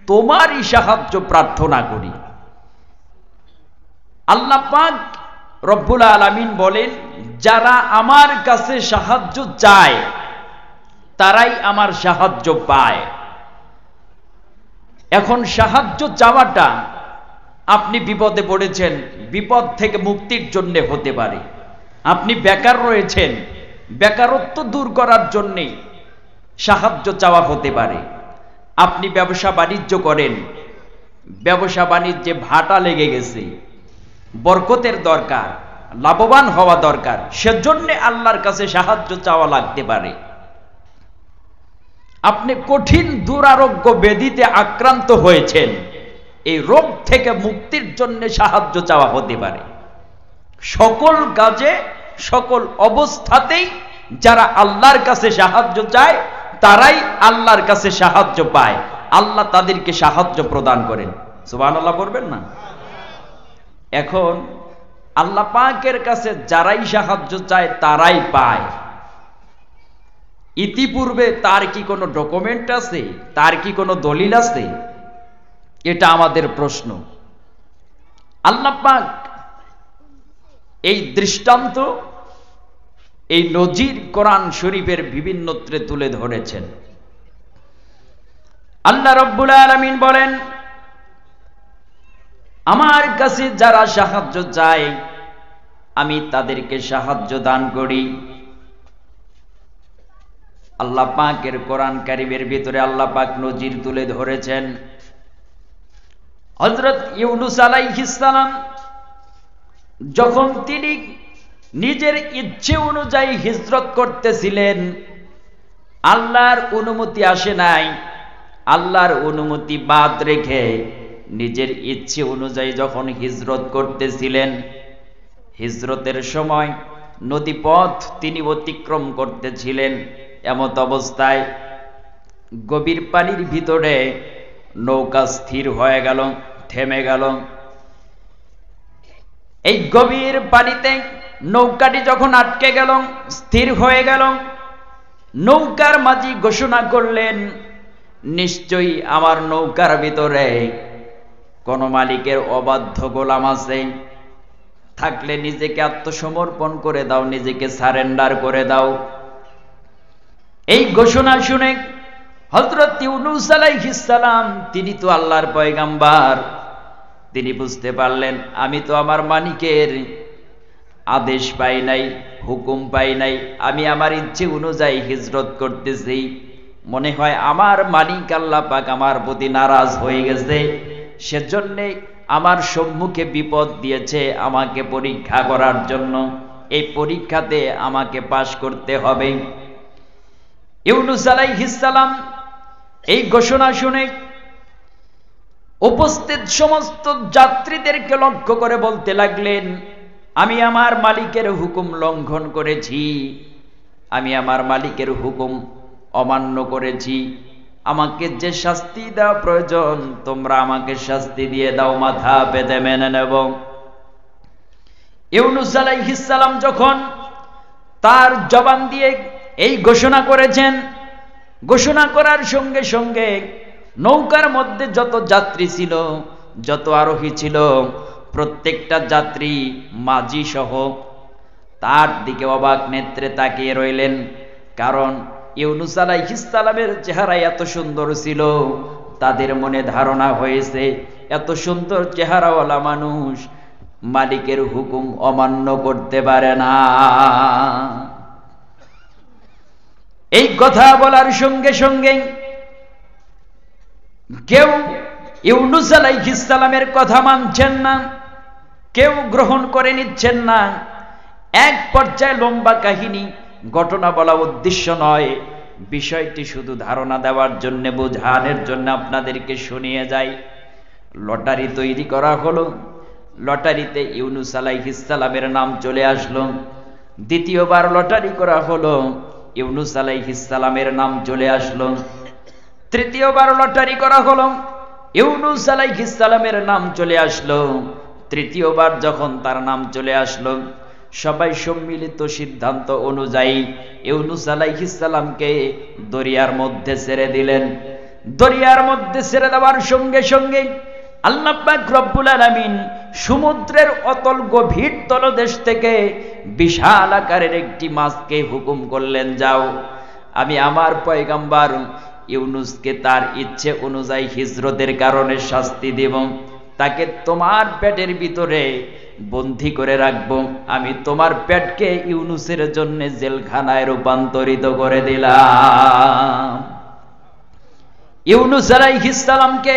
তোমারই সাহায্য প্রার্থনা করি। আল্লাহ পাক রব্বুল আলামিন বলেন, যারা আমার কাছে সাহায্য চায় তারাই আমার সাহায্য পায়। এখন সাহায্য চাওয়াটা, আপনি বিপদে পড়েছেন, বিপদ থেকে মুক্তির জন্য হতে পারে। আপনি বেকার রয়েছেন, বেকারত্ব দূর করার জন্যে সাহায্য চাওয়া হতে পারে। আপনি ব্যবসা বাণিজ্য করেন, ব্যবসা বাণিজ্যে ভাটা লেগে গেছে, বরকতের দরকার, লাভবান হওয়া দরকার, সেজন্য আল্লাহর কাছে সাহায্য চাওয়া লাগতে পারে। আপনি কঠিন দুরারোগ্য ব্যাধিতে আক্রান্ত হয়েছেন, এই রোগ থেকে মুক্তির জন্য সাহায্য চাওয়া হতে পারে। সকল কাজে সকল অবস্থাতেই যারা আল্লাহর কাছে সাহায্য চায় তারাই আল্লাহর কাছে সাহায্য পায়। আল্লাহ তাদেরকে সাহায্য প্রদান করেন। সুবহানাল্লাহ বলবেন না? এখন আল্লাহ পাকের কাছে যারাই সাহায্য চায় তারাই পায়। ইতিপূর্বে তার কি কোনো ডকুমেন্ট আছে? তার কি কোনো দলিল আছে? এটা আমাদের প্রশ্ন। আল্লাহ পাক এই দৃষ্টান্ত, এই নজির কোরআন শরীফের বিভিন্নত্রে তুলে ধরেছেন। আল্লাহ রাব্বুল আলামিন বলেন, আমার কাছে যারা সাহায্য চায় আমি তাদেরকে সাহায্য দান করি। আল্লাহ পাকের কোরআন কারীমের ভিতরে আল্লাহ পাক নজির তুলে ধরেছেন। হযরত ইউনূস আলাইহিস সালাম যখন তিনি নিজের ইচ্ছে অনুযায়ী হিজরত করতেছিলেন, আল্লাহর অনুমতি আসে নাই, আল্লাহর অনুমতি বাদ রেখে নিজের ইচ্ছে অনুযায়ী যখন হিজরত করতেছিলেন, হিজরতের সময় নদীপথ তিনি অতিক্রম করতেছিলেন। এমত অবস্থায় গভীর পানির ভিতরে নৌকা স্থির হয়ে গেল, থেমে গেল। এই গভীর পানিতে নৌকাটি যখন আটকে গেল, স্থির হয়ে গেল, নৌকার মাঝি ঘোষণা করলেন, নিশ্চয়ই আমার নৌকার ভিতরে কোন মালিকের অবাধ্য গোলাম আছে, থাকলে নিজেকে আত্মসমর্পণ করে দাও, নিজেকে সারেন্ডার করে দাও। এই ঘোষণা শুনে হযরত ইউনূস আলাইহিস সালাম, তিনি তো আল্লাহর পয়গাম্বার, তিনি বুঝতে পারলেন আমি তো আমার মালিকের আদেশ পাই নাই, হুকুম পাই নাই, আমি আমার ইচ্ছে অনুযায়ী হিজরত করতেছি। মনে হয় আমার মালিক আল্লাহ পাক আমার প্রতি নারাজ হয়ে গেছে, সেজন্য আমার সম্মুখে বিপদ দিয়েছে আমাকে পরীক্ষা করার জন্য। এই পরীক্ষাতে আমাকে পাশ করতে হবে। ইউনূস আলাইহিস সালাম এই ঘোষণা শুনে উপস্থিত সমস্ত যাত্রীদেরকে লক্ষ্য করে বলতে লাগলেন, আমি আমার মালিকের হুকুম লঙ্ঘন করেছি, আমি আমার মালিকের হুকুম অমান্য করেছি, আমাকে যে শাস্তি দেওয়া প্রয়োজন তোমরা আমাকে শাস্তি দিয়ে দাও, মাথা পেতে মেনে নেব। ইউনূস আলাইহিস সালাম যখন তার জবান দিয়ে এই ঘোষণা করেছেন, ঘোষণা করার সঙ্গে সঙ্গে নৌকার মধ্যে যত যাত্রী ছিল, যত আরোহী ছিল, প্রত্যেকটা যাত্রী মাঝি সহ তার দিকে অবাক নেত্রে তাকিয়ে রইলেন। কারণ ইউনূস আলাইহিস সালামের চেহারা এত সুন্দর ছিল, তাদের মনে ধারণা হয়েছে এত সুন্দর চেহারাওয়ালা মানুষ মালিকের হুকুম অমান্য করতে পারে না। এই কথা বলার সঙ্গে সঙ্গে কেউ ইউনূস আলাইহিস সালামের কথা মানছেন না, কেউ গ্রহণ করে নিচ্ছেন না। এক পর্যায়ে লম্বা কাহিনী, ঘটনা বলা উদ্দেশ্য নয়, বিষয়টি শুধু ধারণা দেওয়ার জন্য, বোঝানোর জন্য আপনাদেরকে শুনিয়ে যাই। লটারি তৈরি করা হলো, লটারিতে ইউনূস আলাইহিস সালামের নাম চলে আসলো। দ্বিতীয়বার লটারি করা হলো, ইউনূস আলাইহিস সালামের নাম চলে আসলো। তৃতীয়বার লটারি করা হলো, ইউনূস আলাইহিস সালামের নাম চলে আসলো। তৃতীয়বার যখন তার নাম চলে আসলো, সবাই সম্মিলিত সিদ্ধান্ত অনুযায়ী ইউনূস আলাইহিস সালামকে দরিয়ার মধ্যে ছেড়ে দিলেন। দরিয়ার মধ্যে ছেড়ে দেওয়ার সঙ্গে সঙ্গে আল্লাহ পাক রব্বুল আলামিন সমুদ্রের অতল গভীর তলদেশ থেকে বিশাল আকারের একটি মাছকে হুকুম করলেন, যাও, আমি আমার পয়গম্বর ইউনূসকে তার ইচ্ছে অনুযায়ী হিজরতের কারণে শাস্তি দেব, তাকে তোমার পেটের ভিতরে বন্দী করে রাখবো। আমি তোমার পেটকে ইউনূসের জন্য জেলখানায় রূপান্তরিত করে দিলাম। ইউনূস আলাইহিস সালামকে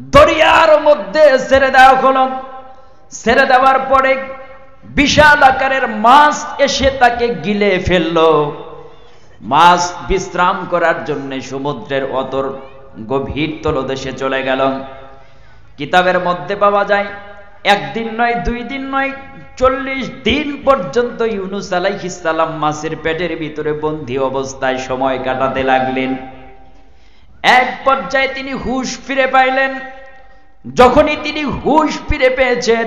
দরিয়ার মধ্যে ছেড়ে দেওয়া হলো। ছেড়ে দেওয়ার পরে বিশাল আকারের মাছ এসে তাকে গিলে ফেললো। মাছ বিশ্রাম করার জন্য সমুদ্রের অতল গভীর তলদেশে চলে গেল। কিতাবের মধ্যে পাওয়া যায় একদিন নয়, 2 দিন নয়, 40 দিন পর্যন্ত ইউনূস আলাইহিস সালাম মাছের পেটের ভিতরে বন্দী অবস্থায় সময় কাটাতে লাগলেন। এক পর্যায়ে তিনি হুঁশ ফিরে পাইলেন। যখনই তিনি হুঁশ ফিরে পেয়েছেন,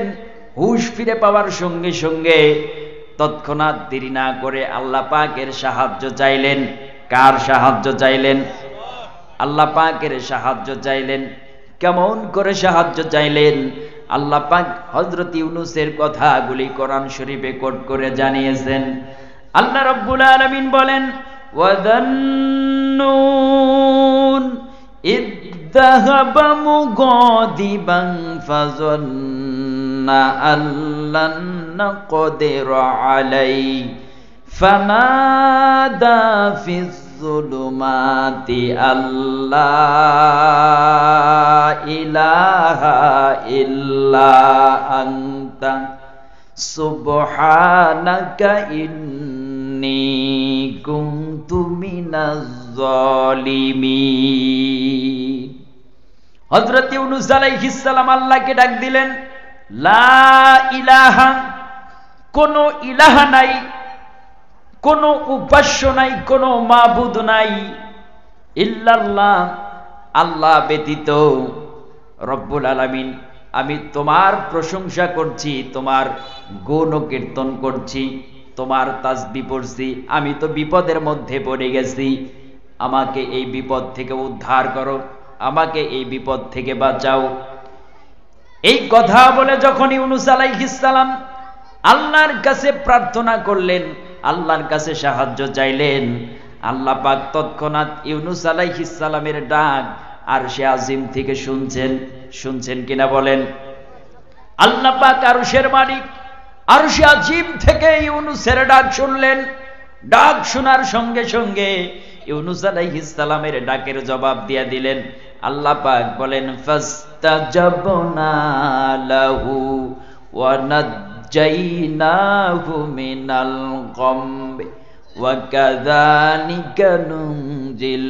হুঁশ ফিরে পাওয়ার সঙ্গে সঙ্গে তৎক্ষণাৎ দেরি না করে আল্লাহ পাকের সাহায্য চাইলেন। কার সাহায্য চাইলেন? আল্লাহ পাকের সাহায্য চাইলেন। কেমন করে সাহায্য চাইলেন? আল্লাহ পাক হযরত ইউনূসের কথাগুলি কোরআন শরীফে কোট করে জানিয়েছেন। আল্লাহ রাব্বুল আলামিন বলেন, ওয়াযান্নুন ইয যাহাবা মুগাদিবান ফাযান্না আল্লান নাকদির আলাইহি ফানাদা ফিজ যুলুমাতি আল্লা ইলাহা ইল্লা আনতা সুবহানাকা ইন্নী কুনতু মিনাজ জালিমিন। হযরত ইউনূস আলাইহিস সালাম আল্লাহকে ডাক দিলেন, লা ইলাহা, কোনো ইলাহা নাই, কোনো উপাস্য নাই, কোনো মাবুদ নাই, ইল্লাল্লাহ, আল্লাহ ব্যতীত। রব্বুল আলামিন, আমি তোমার প্রশংসা করছি, তোমার গুণ কীর্তন করছি, তোমার তাসবিহ পড়ছি। আমি তো বিপদের মধ্যে পড়ে গেছি, আমাকে এই বিপদ থেকে উদ্ধার করো, আমাকে এই বিপদ থেকে বাঁচাও। এই কথা বলে যখন ইউনূস আলাইহিস সালাম আল্লাহর কাছে প্রার্থনা করলেন, আল্লাহর কাছে সাহায্য চাইলেন, আল্লাহ পাক তৎক্ষণাৎ ইউনূস আলাইহিস সালামের ডাক আরশে আজিম থেকে শুনছেন কিনা বলেন? আল্লাহ পাক আরশের মালিক আরশে আজিম থেকে ইউনুসের ডাক শুনলেন। ডাক শোনার সঙ্গে সঙ্গে ইউনুস আলাইহিস সালামের ডাকের জবাব দিয়ে দিলেন। আল্লাহ পাক বলেন ফাস্তাজাবনা লাহু ওয়া নাজ্জাইনাহু মিনাল গামবি ওয়া কাযালিকা নুনজিল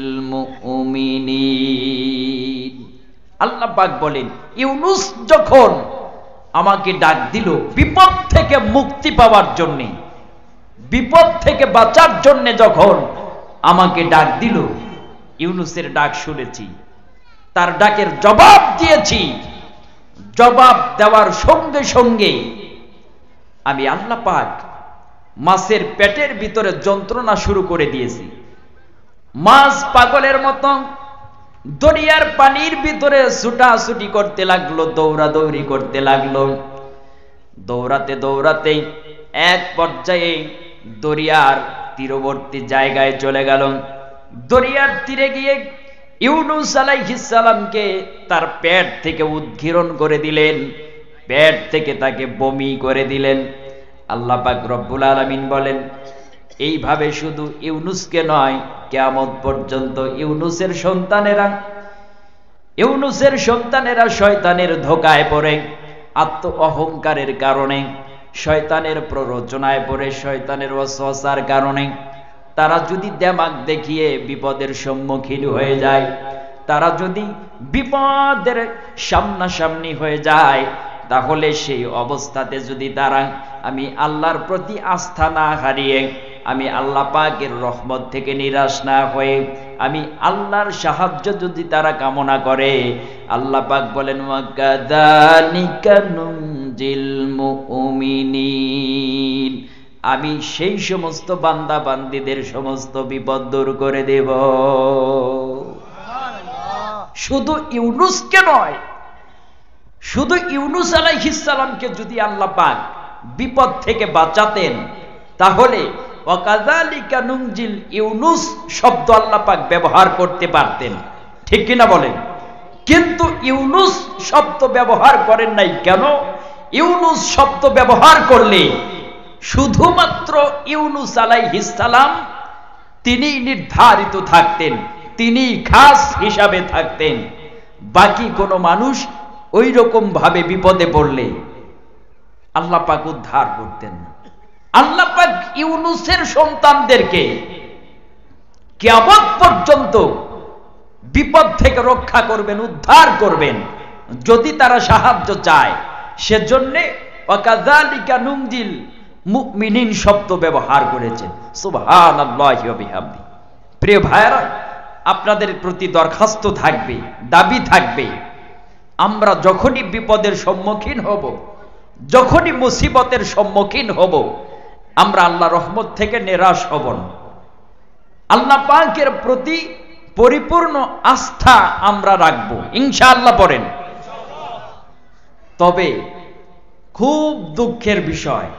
মুমিনিন। আল্লাহ পাক বলেন ইউনুস যখন আমাকে ডাক দিল বিপদ থেকে মুক্তি পাওয়ার জন্য, বিপদ থেকে বাঁচার জন্য যখন আমাকে ডাক দিল, ইউনুসের ডাক শুনেছি, তার ডাকের জবাব দিয়েছি। জবাব দেওয়ার সঙ্গে সঙ্গে আমি আল্লাহ পাক মাছের পেটের ভিতরে যন্ত্রণা শুরু করে দিয়েছি। মাছ পাগলের মতো দরিয়ার পানির ভিতরে ছুটাছুটি করতে লাগলো, দৌড়াদৌড়ি করতে লাগলো। দৌড়াতে দৌড়াতে এক পর্যায়ে দরিয়ার তীরবর্তী জায়গায় চলে গেল। দরিয়ার তীরে গিয়ে ইউনুস আলাইহিস সালামকে তার পেট থেকে উদ্গীরণ করে দিলেন, পেট থেকে তাকে বমি করে দিলেন। আল্লাহ পাক রব্বুল আলামিন বলেন এইভাবে শুধু ইউনুসকে নয়, কিয়ামত পর্যন্ত ইউনুসের সন্তানেরা শয়তানের ধোঁকায় পড়ে, আত্ম অহংকারের কারণে, শয়তানের প্ররোচনায় পড়ে, শয়তানের ওয়াসওয়াসার কারণে তারা যদি দেমাগ দেখিয়ে বিপদের সম্মুখীন হয়ে যায়, তারা যদি বিপদের সামনাসামনি হয়ে যায়, তাহলে সেই অবস্থাতে যদি তারা আমি আল্লাহর প্রতি আস্থা না হারিয়ে, আমি আল্লাহ পাকের রহমত থেকে নিরাশ না হয়ে, আমি আল্লাহর সাহায্য যদি তারা কামনা করে, আল্লাহ পাক বলেন ওয়াকাযালিকা নুনজিল মুমিনিন, আমি সেই সমস্ত বান্দা বান্দীদের সমস্ত বিপদ দূর করে দেব। শুধু ইউনুসকে নয়, শুধু ইউনুস আলাইহিস সালামকে যদি আল্লাহ পাক বিপদ থেকে বাঁচাতেন, তাহলে ওয়াকাযালিকা নুনজিল ইউনুস শব্দ আল্লাহ পাক ব্যবহার করতে পারতেন, ঠিক কিনা বলেন? কিন্তু ইউনুস শব্দ ব্যবহার করেন নাই। কেন? ইউনুস শব্দ ব্যবহার করলে শুধুমাত্র ইউনুস আলাইহিস সালাম তিনি নির্ধারিত থাকতেন, তিনি খাস হিসাবে থাকতেন। বাকি কোনো মানুষ ওই রকম ভাবে বিপদে পড়লে আল্লাহ পাক উদ্ধার করতেন না। আল্লাহ পাক ইউনুসের সন্তানদেরকে কিয়ামত পর্যন্ত বিপদ থেকে রক্ষা করবেন, উদ্ধার করবেন, যদি তারা সাহায্য চায়। সেজন্য ওয়াকাযালিকা নুনজিল মুমিনিন শব্দ ব্যবহার করেছেন। সুবহানাল্লাহি ওয়া বিহামদিহি। প্রিয় ভাইরা, আপনাদের প্রতি দরখাস্ত থাকবে, দাবি থাকবে, আমরা যখনই বিপদের সম্মুখীন হব, যখনই মুসিবতের সম্মুখীন হব, আমরা আল্লাহর রহমত থেকে নিরাশ হব না। আল্লাহ পাকের প্রতি পরিপূর্ণ আস্থা আমরা রাখবো ইনশাআল্লাহ। পড়েন। তবে খুব দুঃখের বিষয়,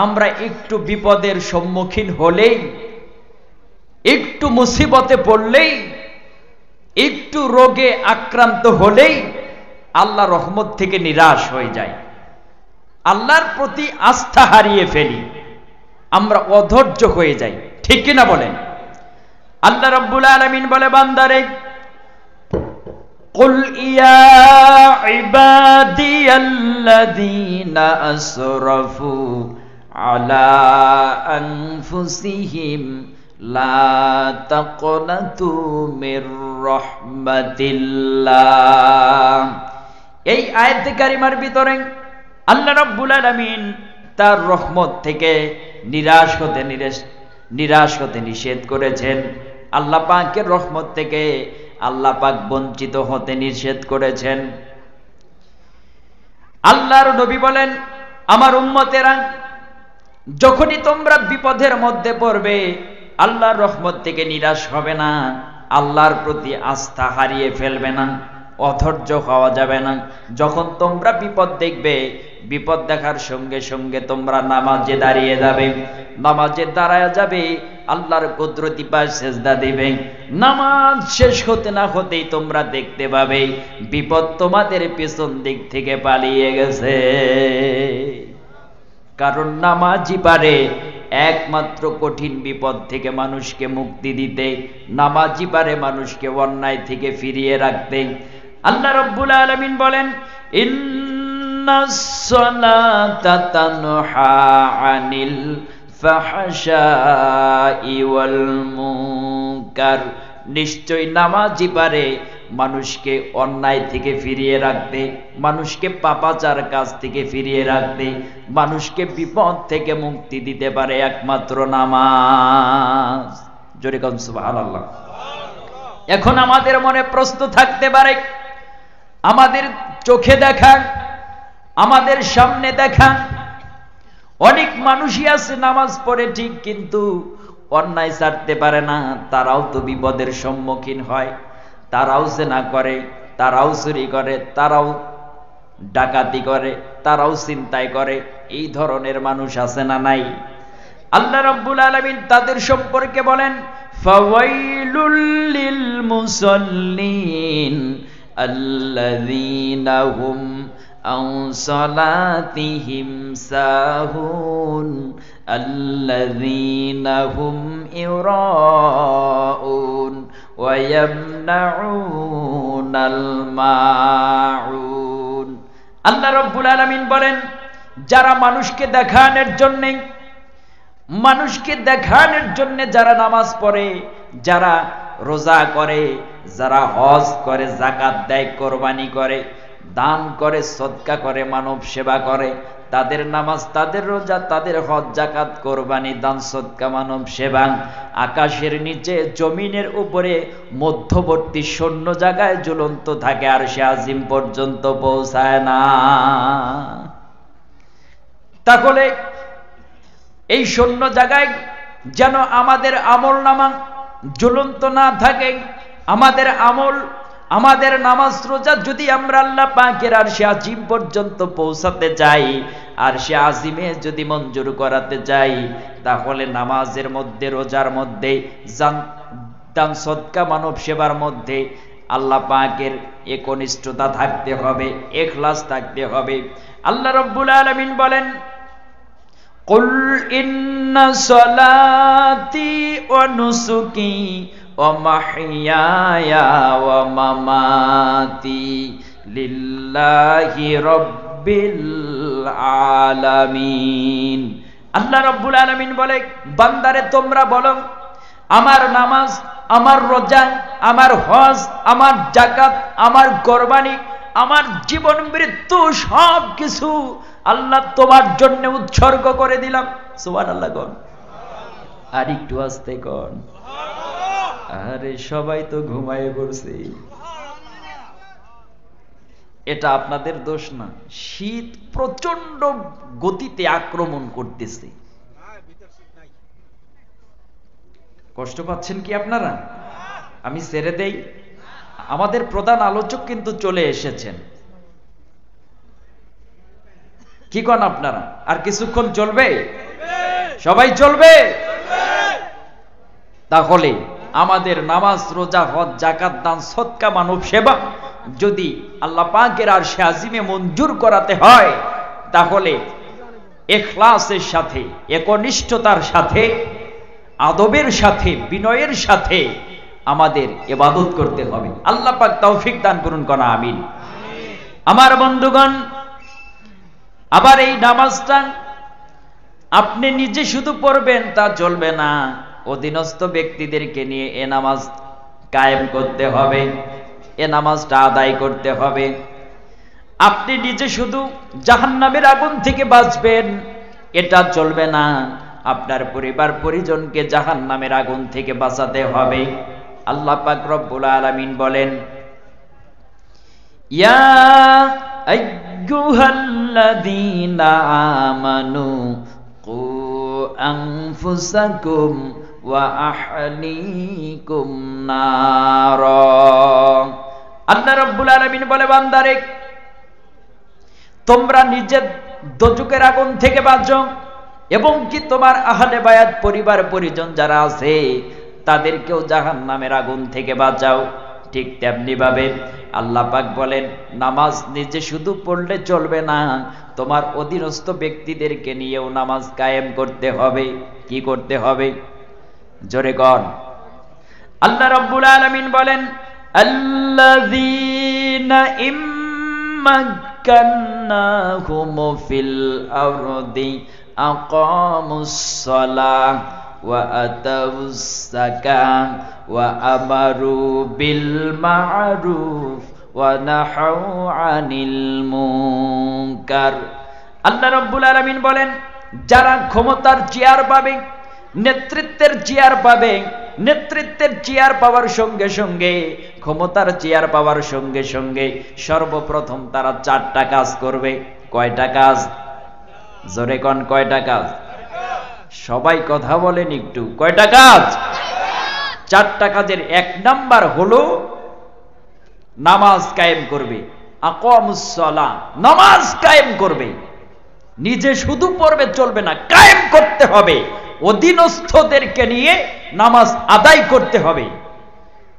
আমরা একটু বিপদের সম্মুখীন হলেই, একটু মুসিবতে পড়লেই, একটু রোগে আক্রান্ত হলেই আল্লাহ রহমত থেকে নিরাশ হয়ে যায়, আল্লাহর প্রতি আস্থা হারিয়ে ফেলি, আমরা অধৈর্য হয়ে যাই, ঠিক কিনা বলেন? আল্লাহ রাব্বুল আলামিন বলে বান্দারে, কুল ইয়া ইবাদিয়াল্লাযীনা আসরাফু আলা আনফুসিহিম লা তাকনাতু মির রাহমাতিল্লাহ। এই আয়াত কারিমার ভিতরে আল্লাহ রাব্বুল আলামিন তার রহমত থেকে নিরাশ হতে নিষেধ করেছেন। আল্লাহ পাকের রহমত থেকে আল্লাহ পাক বঞ্চিত হতে নিষেধ করেছেন। আল্লাহর নবী বলেন, আমার উম্মতেরা, যখনই তোমরা বিপদের মধ্যে পড়বে, আল্লাহর রহমত থেকে নিরাশ হবে না, আল্লাহর প্রতি আস্থা হারিয়ে ফেলবে না, অধৈর্য হওয়া যাবে না। যখন তোমরা বিপদ দেখবে, বিপদ দেখার সঙ্গে সঙ্গে তোমরা নামাজে দাঁড়িয়ে যাবে, নামাজে দাঁড়ায় যাবে, আল্লাহর কুদরতি পায়ে সেজদা দিবে। নামাজ শেষ হতে না হতেই তোমরা দেখতে পাবে বিপদ তোমাদের পেছন দিক থেকে পালিয়ে গেছে। কারণ নামাজই পারে একমাত্র কঠিন বিপদ থেকে মানুষকে মুক্তি দিতে, নামাজই পারে মানুষকে অন্যায় থেকে ফিরিয়ে রাখতে। আল্লাহ রাব্বুল আলামিন বলেন, ইন্নাস সালাতা তানহা আনিল ফাহশাই ওয়াল মুনকার, নিশ্চয় নামাজই পারে মানুষকে অন্যায় থেকে ফিরিয়ে রাখতে, মানুষকে পাপাচার কাজ থেকে ফিরিয়ে রাখতে, মানুষকে বিপদ থেকে মুক্তি দিতে পারে একমাত্র নামাজ। জোরে কোন সুবহানাল্লাহ। এখন আমাদের মনে প্রশ্ন থাকতে পারে, আমাদের চোখে দেখা, আমাদের সামনে দেখা অনেক মানুষই আছে নামাজ পড়ে ঠিক, কিন্তু অন্যায় ছাড়তে পারে না। তারাও তো বিপদের সম্মুখীন হয়, তারাও জিনা করে, তারাও চুরি করে, তারাও ডাকাতি করে, তারাও ছিনতাই করে। এই ধরনের মানুষ আছে না নাই? আল্লাহ রাব্বুল আলামিন তাদের সম্পর্কে বলেন, ফাওয়াইলুল লিল মুসাল্লিন আল্লাযীনা হুম আন সালাতিহিম সাহুন আল্লাযীনা হুম ইউরাউন ওয়া ইয়ামনাউনাল মাউন। আল্লাহ রাব্বুল আলামিন বলেন, যারা মানুষকে দেখানোর জন্য যারা নামাজ পড়ে, যারা রোজা করে, যারা হজ করে, যাকাত দেয়, কোরবানি করে, দান করে, সদকা করে, মানব সেবা করে, তাদের নামাজ, তাদের রোজা, তাদের হজ, যাকাত, কোরবানি, দান, সদকা, মানব সেবা আকাশের নিচে জমিনের উপরে মধ্যবর্তী শূন্য জায়গায় ঝুলন্ত থাকে, আর সে আজিম পর্যন্ত পৌঁছায় না। তাহলে এই শূন্য জায়গায় যেন আমাদের আমল নামা ঝুলন্ত না থাকে, আমাদের আমল, আমাদের নামাজ রোজা যদি আমরা আল্লাহ পাকের আরশে আজিম পর্যন্ত পৌঁছাতে চাই, আর সে আজিমে যদি মঞ্জুর করাতে চাই, তাহলে নামাজের মধ্যে, রোজার মধ্যে, দান সদকা, মানব সেবার মধ্যে আল্লাহ পাকের একনিষ্ঠতা থাকতে হবে, ইখলাস থাকতে হবে। আল্লাহ রাব্বুল আলামিন বলেন, কুল ইন্না সালাতি ওয়া নুসুকি ওয়া মাহইয়ায়া ওয়া মামাতি লিল্লাহি রাব্বিল আলামিন। আল্লাহ রাব্বুল আলামিন বলে, বান্দারে তোমরা বলো, আমার নামাজ, আমার রোজা, আমার হজ, আমার যাকাত, আমার কোরবানি, আমার জীবন মৃত্যু সব কিছু আল্লাহ তোমার জন্য উৎসর্গ করে দিলাম। সুবহানাল্লাহ কোন, আর একটু আস্তে কোন। আরে সবাই তো ঘুমায়ে পড়ছে। এটা আপনাদের দোষ না, শীত প্রচন্ড গতিতে আক্রমণ করতেছে। কষ্ট পাচ্ছেন কি আপনারা? আমি ছেড়ে দেই। আমাদের প্রধান আলোচক কিন্তু চলে এসেছেন। কি কোন আপনারা? আর কিছুক্ষণ চলবে? সবাই চলবে? তাহলে আমাদের নামাজ, রোজা, হজ, যাকাত, দান, সদকা, মানব সেবা যদি আল্লাহ পাকের আরশে আজিমে মঞ্জুর করাতে হয়, তাহলে ইখলাসের সাথে, একনিষ্ঠতার সাথে, আদবের সাথে, বিনয়ের সাথে আমাদের ইবাদত করতে হবে। আল্লাহ পাক তৌফিক দান করুন, কোন আমিন। আমার বন্ধুগণ, আবার এই নামাজটা আপনি নিজে শুধু পড়বেন তা চলবে না, অধীনস্থ ব্যক্তিদেরকে নিয়ে এ নামাজ কায়েম করতে হবে, এ নামাজটা আদায় করতে হবে। আপনি নিজে শুধু জাহান্নামের আগুন থেকে বাঁচবেন এটা চলবে না, আপনার পরিবার পরিজনকে জাহান্নামের আগুন থেকে বাঁচাতে হবে। আল্লাহ পাক রব্বুল আলামিন বলেন, ইয়া আইয়ুহাল্লাযীনা আমানু কু আনফুসাকুম ওয়া আহলিকুম নার। আল্লাহ রাব্বুল আলামিন বলে, বান্দারে তোমরা দোজখের আগুন থেকে বাঁচো, এবং কি তোমার আহলে বায়াত পরিবার পরিজন যারা আছে তাদেরকেও জাহান্নামের আগুন থেকে বাঁচাও। ঠিক তেমনি ভাবে আল্লাহ পাক বলেন, নামাজ নিজে শুধু পড়লে চলবে না, তোমার অধীনস্থ ব্যক্তিদেরকে নিয়েও নামাজ কায়েম করতে হবে। কি করতে হবে? জোরে কন। আল্লাহ রাব্বুল আলামিন বলেন, আল্লাযীনা ইম্মাক্কান্নাহুম ফিল আরদি আকামুস সালাহ ওয়া আতাউস যাকাত ওয়া আমারু বিল মা'রুফ ওয়া নাহাউ আনিল মুনকার। আল্লাহ রাব্বুল আলামিন বলেন, যারা ক্ষমতার চেয়ার পাবে, নেতৃত্বের চেয়ার পাবে, নেতৃত্বের চেয়ার পাওয়ার সঙ্গে সঙ্গে, ক্ষমতার চেয়ার পাওয়ার সঙ্গে সঙ্গে সর্বপ্রথম তারা 4টা কাজ করবে। কয়টা কাজ? জোরে কোন, কয়টা কাজ? সবাই কথা বলেন একটু। কয়টা কাজ? 4টা কাজের 1 নাম্বার হলো নামাজ কায়েম করবে। আকামুস সালাহ, নামাজ কায়েম করবে। নিজে শুধু পড়বে চলবে না, কায়েম করতে হবে। অধীনস্থদেরকে নিয়ে নামাজ আদায় করতে হবে।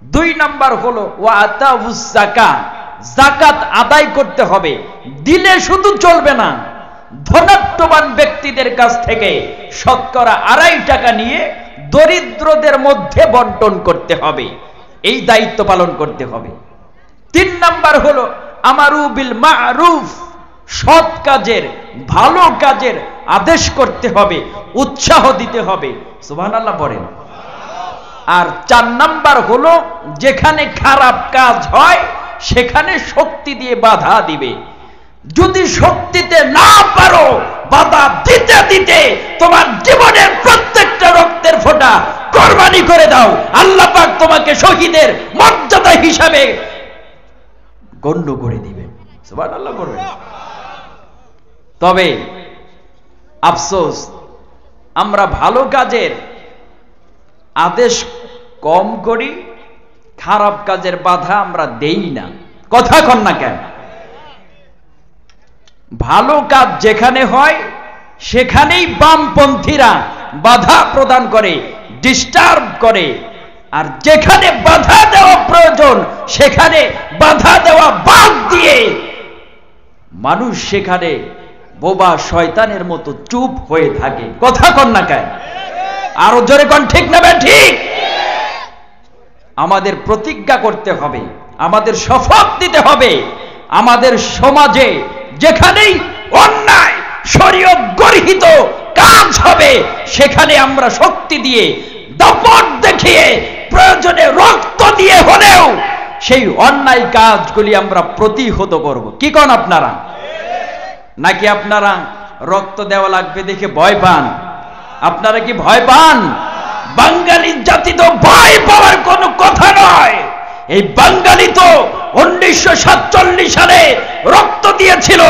2 নাম্বার হলো ওয়া আতাউস যাকাত, যাকাত আদায় করতে হবে। দিলে শুধু চলবে না, ধনাঢ্যবান ব্যক্তিদের কাছ থেকে শতকরা 2.5 টাকা নিয়ে দরিদ্রদের মধ্যে বন্টন করতে হবে। এই দায়িত্ব পালন করতে হবে। 3 নাম্বার হলো আমারু বিল মা'রুফ, সৎ কাজের, ভালো কাজের আদেশ করতে হবে, উৎসাহ দিতে হবে। সুবহানাল্লাহ পড়েন। আর 4 নাম্বার হলো যেখানে খারাপ কাজ হয় সেখানে শক্তি দিয়ে বাধা দিবে। যদি শক্তিতে না পারো, বাধা দিতে দিতে তোমার জীবনের প্রত্যেকটা রক্তের ফোঁটা কোরবানি করে দাও, আল্লাহ পাক তোমাকে শহীদের মর্যাদা হিসাবে গণ্য করে দিবেন। সুবহানাল্লাহ পড়বেন। তবে আফসোস, আমরা ভালো কাজের আদেশ কম করি, খারাপ কাজের বাধা আমরা দেই না। কথা কন না কেন? ভালো কাজ যেখানে হয় সেখানেই বামপন্থীরা বাধা প্রদান করে, ডিস্টার্ব করে। আর যেখানে বাধা দেওয়া প্রয়োজন সেখানে বাধা দেওয়া বাদ দিয়ে মানুষ সেখানে বোবা শয়তানের মতো চুপ হয়ে থাকে। কথা কন না কেন? আরো জোরে কন, ঠিক না ঠিক? আমাদের প্রতিজ্ঞা করতে হবে, আমাদের শপথ দিতে হবে, আমাদের সমাজে যেখানেই অন্যায় শরীয়ত গর্হিত কাজ হবে সেখানে আমরা শক্তি দিয়ে, দাপট দেখিয়ে, প্রয়োজনে রক্ত দিয়ে হলেও সেই অন্যায় কাজগুলি আমরা প্রতিহত করব। কি কোন আপনারা? নাকি আপনারা রক্ত দেওয়া লাগবে দেখে ভয় পান? আপনারা কি ভয় পান? বাঙালি জাতি তো ভয় পাওয়ার কোনো কথা নয়। এই বাঙালি তো 1947 সালে রক্ত দিয়েছিল,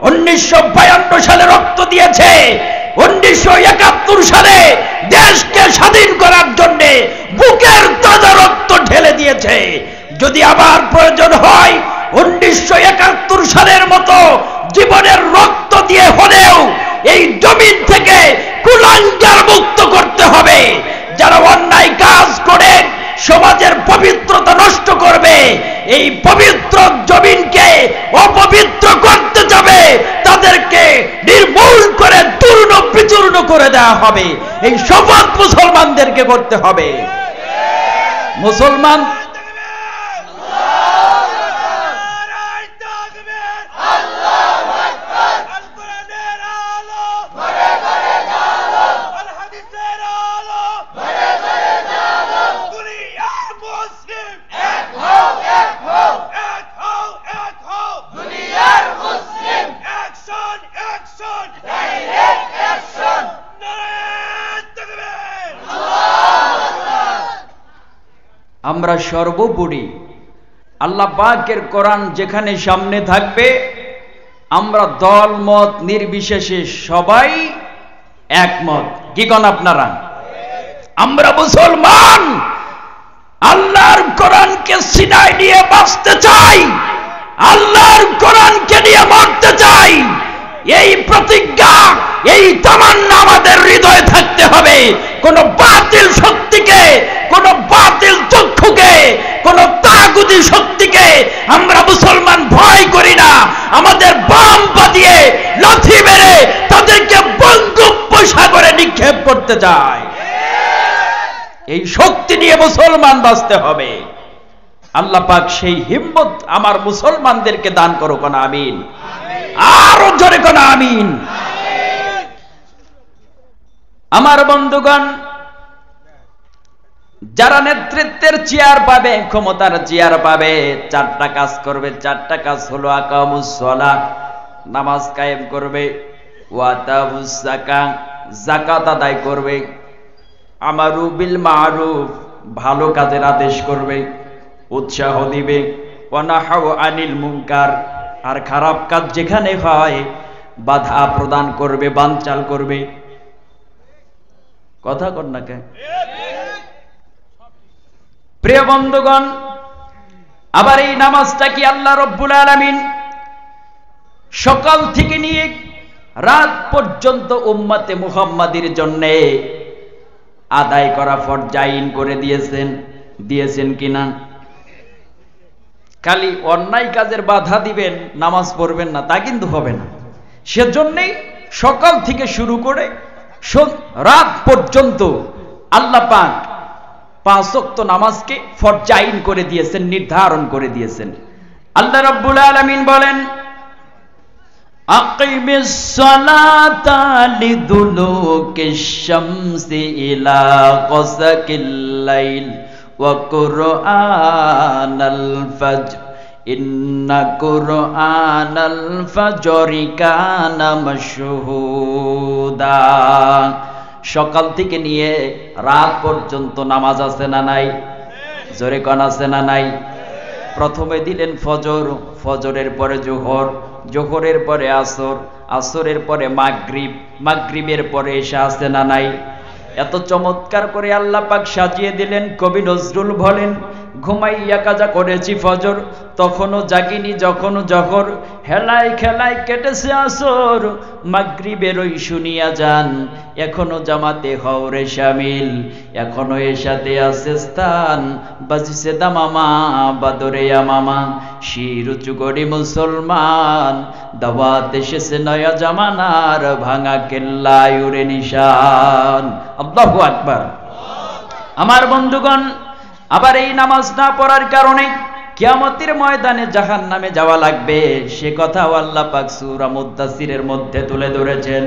1952 সালে রক্ত দিয়েছে, 1971 সালে দেশকে স্বাধীন করার জন্য বুকের তাজা রক্ত ঢেলে দিয়েছে। যদি আবার প্রয়োজন হয় 1971 সালের মতো জীবনের রক্ত দিয়ে হলেও এই জমিন থেকে কুলাঙ্গার মুক্ত করতে হবে। যারা অন্যায় কাজ করে সমাজের পবিত্রতা নষ্ট করবে, এই পবিত্র জমিনকে অপবিত্র করতে যাবে, তাদেরকে নির্মূল করে চূর্ণ বিচূর্ণ করে দেওয়া হবে। এই শপথ মুসলমানদেরকে করতে হবে। মুসলমান আমরা সর্বোপরি আল্লাহ পাকের কোরআন যেখানে সামনে থাকবে আমরা দল মত নির্বিশেষে সবাই একমত। কি কোন আপনারা? আমরা মুসলমান আল্লাহর কোরআনকে সিনায় নিয়ে বাঁচতে চাই, আল্লাহর কোরআনকে নিয়ে মরতে চাই। এই প্রতিজ্ঞা, এই তামান্না আমাদের হৃদয়ে থাকতে হবে। কোন বাতিল শক্তিকে, কোন বাতিল চক্ষুকে, কোন তাগুতি শক্তিকে আমরা মুসলমান ভয় করি না। আমাদের বাম পা দিয়ে লাথি মেরে তাদেরকে বঙ্গোপসাগরে নিক্ষেপ করতে চায়। এই শক্তি নিয়ে মুসলমান বাঁচতে হবে। আল্লাহ পাক সেই হিম্মত আমার মুসলমানদেরকে দান করুক না, আমিন। আরো জোরে কোন আমিন। আমার বন্ধুগণ, যারা নেতৃত্বের চেয়ার পাবে, ক্ষমতার চেয়ার পাবে, চারটা কাজ করবে। চারটা কাজ হলো আকামুস সালাহ, নামাজ কায়েম করবে, ওয়া আতাউস যাকাত, যাকাত আদায় করবে, আমারু বিল মারুফ, ভালো কাজের আদেশ করবে, উৎসাহ দিবে, ওয়া নাহাউ আনিল মুনকার, আর খারাপ কাজ যেখানে হয় বাধা প্রদান করবে, বানচাল করবে। কথা কর না কে? প্রিয় বন্ধুগণ, আবার এই নামাজটা কি আল্লাহ রব্বুল আলামিন সকাল থেকে নিয়ে রাত পর্যন্ত উম্মতে মুহাম্মাদির জন্য আদায় করা ফরজ আইন করে দিয়েছেন কিনা? খালি অন্যায় কাজের বাধা দিবেন, নামাজ পড়বেন না, তা কিন্তু হবে না। সেজন্যই সকাল থেকে শুরু করে রাত পর্যন্ত আল্লাহ পাক 5 ওয়াক্ত নামাজকে ফরজ আইন করে দিয়েছেন, নির্ধারণ করে দিয়েছেন। আল্লাহ রাব্বুল আলামিন বলেন, আকিমিস সালাতা লিদুলুকিশ শামসি ইলা গাসাকিল লাইল ওয়া কুরআনাল ফাজর ইন্না কুরআনাল ফাজরি কানা মাশহুদা। সকাল থেকে নিয়ে রাত পর্যন্ত নামাজ আছে না নাই? জোরে কোন আছে না নাই? প্রথমে দিলেন ফজর, ফজরের পরে জোহর, জোহরের পরে আসর, আসরের পরে মাগরিব, মাগরিবের পরে এশা আছে না নাই? এত চমৎকার করে আল্লাহ পাক সাজিয়ে দিলেন। কবি নজরুল বলেন, ঘুমাইয়া কাজা করেছি ফজর, তখনও জাগিনি যখনও জহর, হেলায় খেলায় কেটেছে আসর, মাগরিবের ওই শুনিয়া যান, এখনো জামাতে হওরে শামিল, এখনো এসাতে আছে স্থান, বাজিছে দামামা বাদরে মামা, শির উঁচু করি মুসলমান, দাওয়াত এসেছে নয়া জামানার, ভাঙা কেল্লায় উড়ে নিশান। আল্লাহু আকবার। আমার বন্ধুগণ, আবার এই নামাজ না পড়ার কারণে কিয়ামতের ময়দানে জাহান্নামে যাওয়া লাগবে, সে কথাও আল্লাহ পাক সূরা মুদ্দাসিরের মধ্যে তুলে ধরেছেন।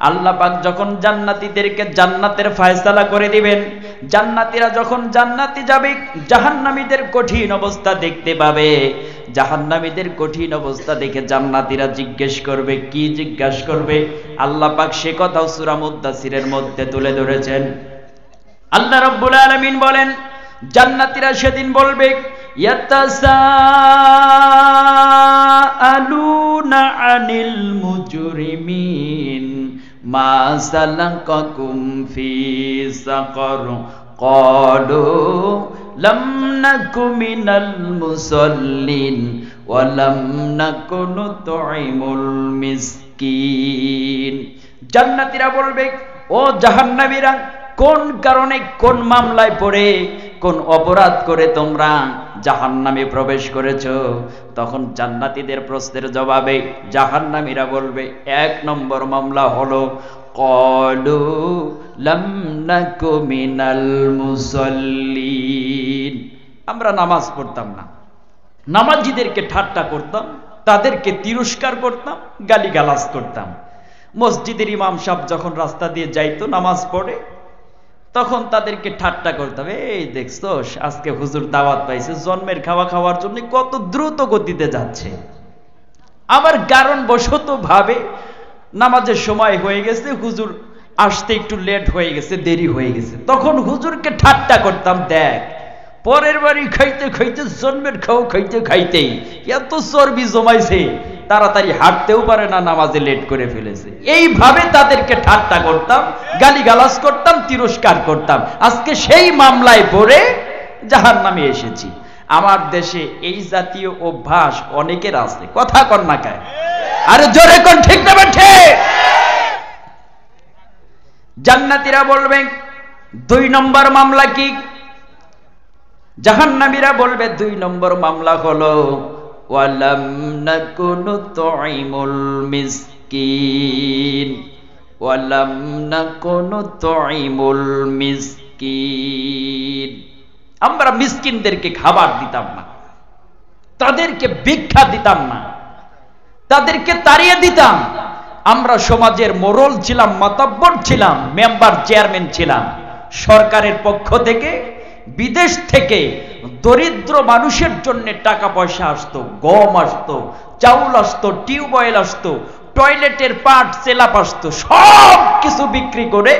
আল্লাহ পাক যখন জান্নাতীদেরকে জান্নাতের ফয়সালা করে দিবেন, জান্নাতীরা যখন জান্নাতে যাবে, জাহান্নামীদের কঠিন অবস্থা দেখতে পাবে। জাহান্নামীদের কঠিন অবস্থা দেখে জান্নাতীরা জিজ্ঞেস করবে, কি জিজ্ঞাসা করবে? আল্লাহ পাক সে কথাও সূরা মুদ্দাসিরের মধ্যে তুলে ধরেছেন। আল্লাহ রাব্বুল আলামিন বলেন, জান্নাতীরা সেদিন বলবে, ইয়াতাসাআলুনা আনিল মুজরিমিন মা সালাকাকুম ফি সাকার ক্বালু লাম নাকু মিনাল মুসাল্লিন ওয়া লাম নাকু নুতঈমুল মিসকিন। জান্নাতীরা বলবে, ও জাহান্নামীরা, কোন কারণে, কোন মামলায় পড়ে, কোন অপরাধ করে তোমরা জাহান্নামে প্রবেশ করেছো? তখন জান্নাতীদের প্রশ্নের জবাবে জাহান্নামীরা বলবে, 1 নম্বর মামলা হলো ক্বালু লাম নাকু মিনাল মুসাল্লিন, আমরা নামাজ পড়তাম না, নামাজীদেরকে ঠাট্টা করতাম, তাদেরকে তিরস্কার করতাম, গালিগালাজ করতাম। মসজিদের ইমাম সাহেব যখন রাস্তা দিয়ে যাইতো নামাজ পড়ে, তখন তাদেরকে ঠাট্টা করতে হবে, এই দেখছো আজকে হুজুর দাওয়াত পাইছে, জন্মের খাওয়া খাওয়ার জন্য কত দ্রুত গতিতে যাচ্ছে। আবার কারণ বশত ভাবে নামাজের সময় হয়ে গেছে, হুজুর আসতে একটু লেট হয়ে গেছে, দেরি হয়ে গেছে, তখন হুজুরকে ঠাট্টা করতাম, দেখ পরের বাড়ি খাইতে খাইতে, জন্মের খাও খাইতে খাইতেই এত চর্বি জমাইছে, তাড়াতাড়ি হাঁটতেও পারে না, নামাজে লেট করে ফেলেছে। এইভাবে তাদেরকে ঠাট্টা করতাম, গালিগালাজ করতাম, তিরস্কার করতাম। আজকে সেই মামলায় পড়ে জাহান্নামে এসেছি। আমার দেশে এই জাতীয় অভ্যাস অনেকের আছে, কথা কর না কায়? আর জোরে কোন ঠিক না বেঠে? জান্নাতীরা বলবে 2 নম্বর মামলা কি? জাহান্নামীরা বলবে 2 নম্বর মামলা হলো ওয়ালাম নাকুনু তুইমুল মিসকিন, ওয়ালাম নাকুনু তুইমুল মিসকিন। আমরা মিসকিনদেরকে খাবার দিতাম না, তাদেরকে ভিক্ষা দিতাম না, তাদেরকে তাড়িয়ে দিতাম। আমরা সমাজের মোড়ল ছিলাম, মাতব্বর ছিলাম, মেম্বার চেয়ারম্যান ছিলাম। সরকারের পক্ষ থেকে বিদেশ থেকে দরিদ্র মানুষের জন্য টাকা পয়সা আসতো, গম আসতো, চাউল আসতো, টিউবওয়েল আসতো, টয়লেটের পাট সেলাপ আসতো, সব কিছু বিক্রি করে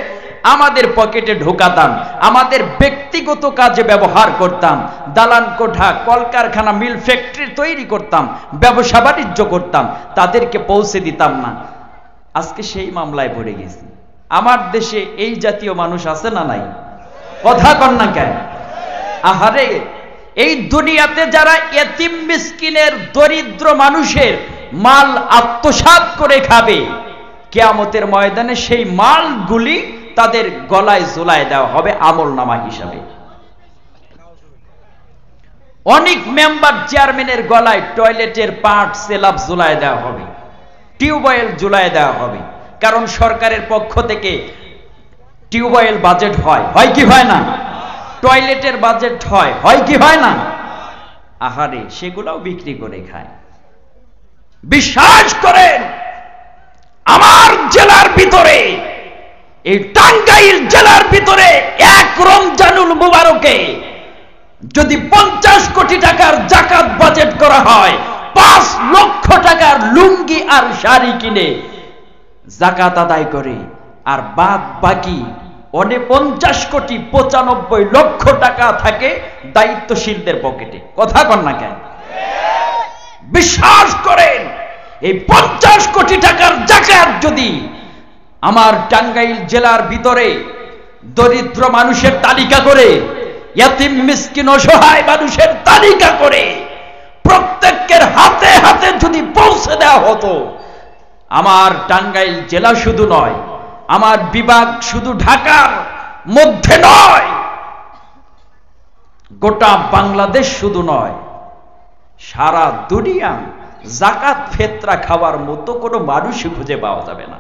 আমাদের পকেটে ঢোকাতাম, আমাদের ব্যক্তিগত কাজে ব্যবহার করতাম। দালান কোঠা, কলকারখানা, মিল ফ্যাক্টরি তৈরি করতাম, ব্যবসা বাণিজ্য করতাম, তাদেরকে পৌঁছে দিতাম না। আজকে সেই মামলায় পড়ে গেছি। আমার দেশে এই জাতীয় মানুষ আছে না নাই? কথা কন না কেন? আহারে, এই দুনিয়াতে যারা এতিম মিসকিনের, দরিদ্র মানুষের মাল আত্মসাৎ করে খাবে, কিয়ামতের ময়দানে সেই মালগুলি তাদের গলায় ঝুলায় দেওয়া হবে আমলনামা হিসাবে। অনেক মেম্বার চেয়ারম্যানের গলায় টয়লেটের পাট সেলাপ ঝুলায় দেওয়া হবে, টিউবওয়েল ঝুলায় দেওয়া হবে। কারণ সরকারের পক্ষ থেকে টিউবওয়েল বাজেট হয়, হয় কি হয় না? টয়লেটের বাজেট হয়, হয় কি হয় না? আহারে, সেগুলাও বিক্রি করে খায়। বিশ্বাস করেন, আমার জেলার ভিতরে, এই টাঙ্গাইল জেলার ভিতরে এক রমজানুল মুবারকে যদি 50 কোটি টাকার জাকাত বাজেট করা হয়, 5 লক্ষ টাকার লুঙ্গি আর শাড়ি কিনে জাকাত আদায় করে, আর বাদ বাকি 49 কোটি 95 লক্ষ টাকা থাকে দায়িত্বশীলদের পকেটে। কথা কন না কেন? বিশ্বাস করেন, এই 50 কোটি টাকার জাকাত যদি আমার টাঙ্গাইল জেলার ভিতরে দরিদ্র মানুষের তালিকা করে, ইয়াতিম মিসকিন অসহায় মানুষের তালিকা করে প্রত্যেকের হাতে হাতে যদি পৌঁছে দেওয়া হতো, আমার টাঙ্গাইল জেলা শুধু নয়, আমার বিভাগ শুধু ঢাকার মধ্যে নয়, গোটা বাংলাদেশ শুধু নয়, সারা দুনিয়া জাকাত ফেতরা খাওয়ার মতো কোনো মানুষই খুঁজে পাওয়া যাবে না।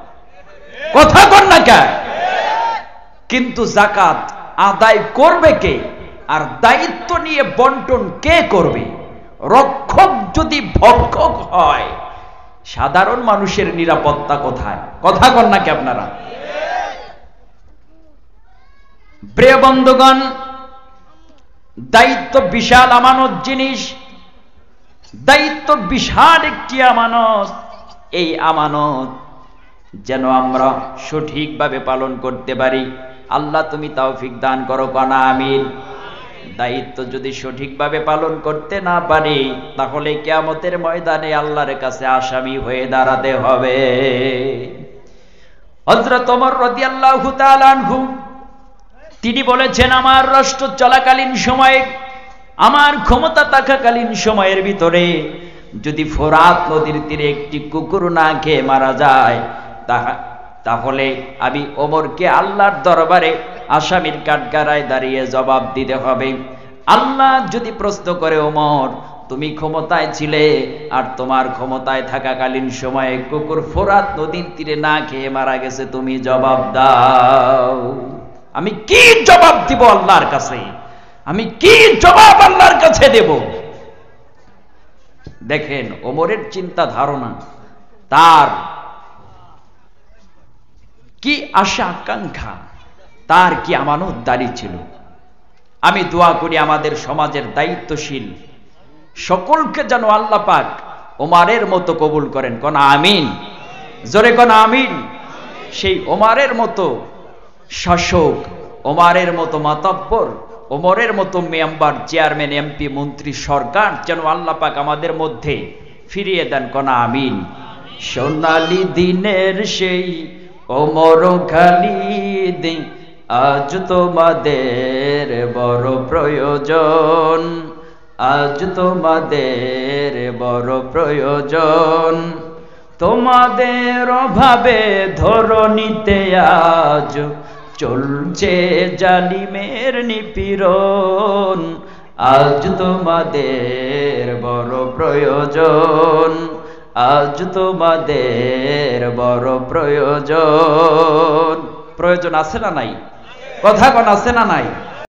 কথা কন না কেন? কিন্তু জাকাত আদায় করবে কে, আর দায়িত্ব নিয়ে বন্টন কে করবে? রক্ষক যদি ভক্ষক হয়, সাধারণ মানুষের নিরাপত্তা কোথায়? কথা কন না কি আপনারা? প্রিয় বন্ধুগণ, দায়িত্ব বিশাল আমানত জিনিস, দায়িত্ব বিশাল একটি আমানত। এই আমানত যেন আমরা সঠিকভাবে পালন করতে পারি, আল্লাহ তুমি তৌফিক দান করো, কানা আমিন। দায়িত্ব যদি সঠিকভাবে পালন করতে না পারি, তাহলে কিয়ামতের ময়দানে আল্লাহর কাছে আসামি হয়ে দাঁড়াতে হবে। হযরত ওমর রাদিয়াল্লাহু তাআলা আনহু তিনি বলেছেন, আমার রাষ্ট্র চলাকালীন সময়ে, আমার ক্ষমতা থাকাকালীন সময়ের ভিতরে যদি ফোরাত নদীর তীরে একটি কুকুর না খেয়ে মারা যায়, তাহলে আমি ওমরকে আল্লাহর দরবারে আসামির কাঠগড়ায় দাঁড়িয়ে জবাব দিতে হবে। আল্লাহ যদি প্রশ্ন করে, ওমর তুমি ক্ষমতায় ছিলে, আর তোমার ক্ষমতায় থাকাকালীন সময়ে কুকুর ফোরাত নদীর তীরে না খেয়ে মারা গেছে, তুমি জবাব দাও। আমি কি জবাব দিব আল্লাহর কাছে? আমি কি জবাব আল্লাহর কাছে দেব? দেখেন ওমরের চিন্তা ধারণা, তার কি আশা আকাঙ্ক্ষা, তার কি আমানতদারি ছিল। আমি দোয়া করি আমাদের সমাজের দায়িত্বশীল সকলকে যেন আল্লাহ পাক ওমরের মতো কবুল করেন। কোন আমিন? জোরে কোন আমিন। সেই ওমরের মতো শাসক, ওমরের মতো মাতব্বর, ওমরের মতো মেম্বার, চেয়ারম্যান, এমপি, মন্ত্রী, সরকার যেন আল্লাহ পাক আমাদের মধ্যে ফিরিয়ে দেন। কোন আমিন। সোনালী দিনের সেই ওমর খালিদ, আজ তোমাদের বড় প্রয়োজন, আজ তোমাদের বড় প্রয়োজন। তোমাদের অভাবে ধরণীতে আজ চলছে জালিমের নিপীড়ন। আজ তোমাদের বড় প্রয়োজন, আজ তোমাদের বড় প্রয়োজন। প্রয়োজন আছে না নাই? কথা কোন আছে না নাই?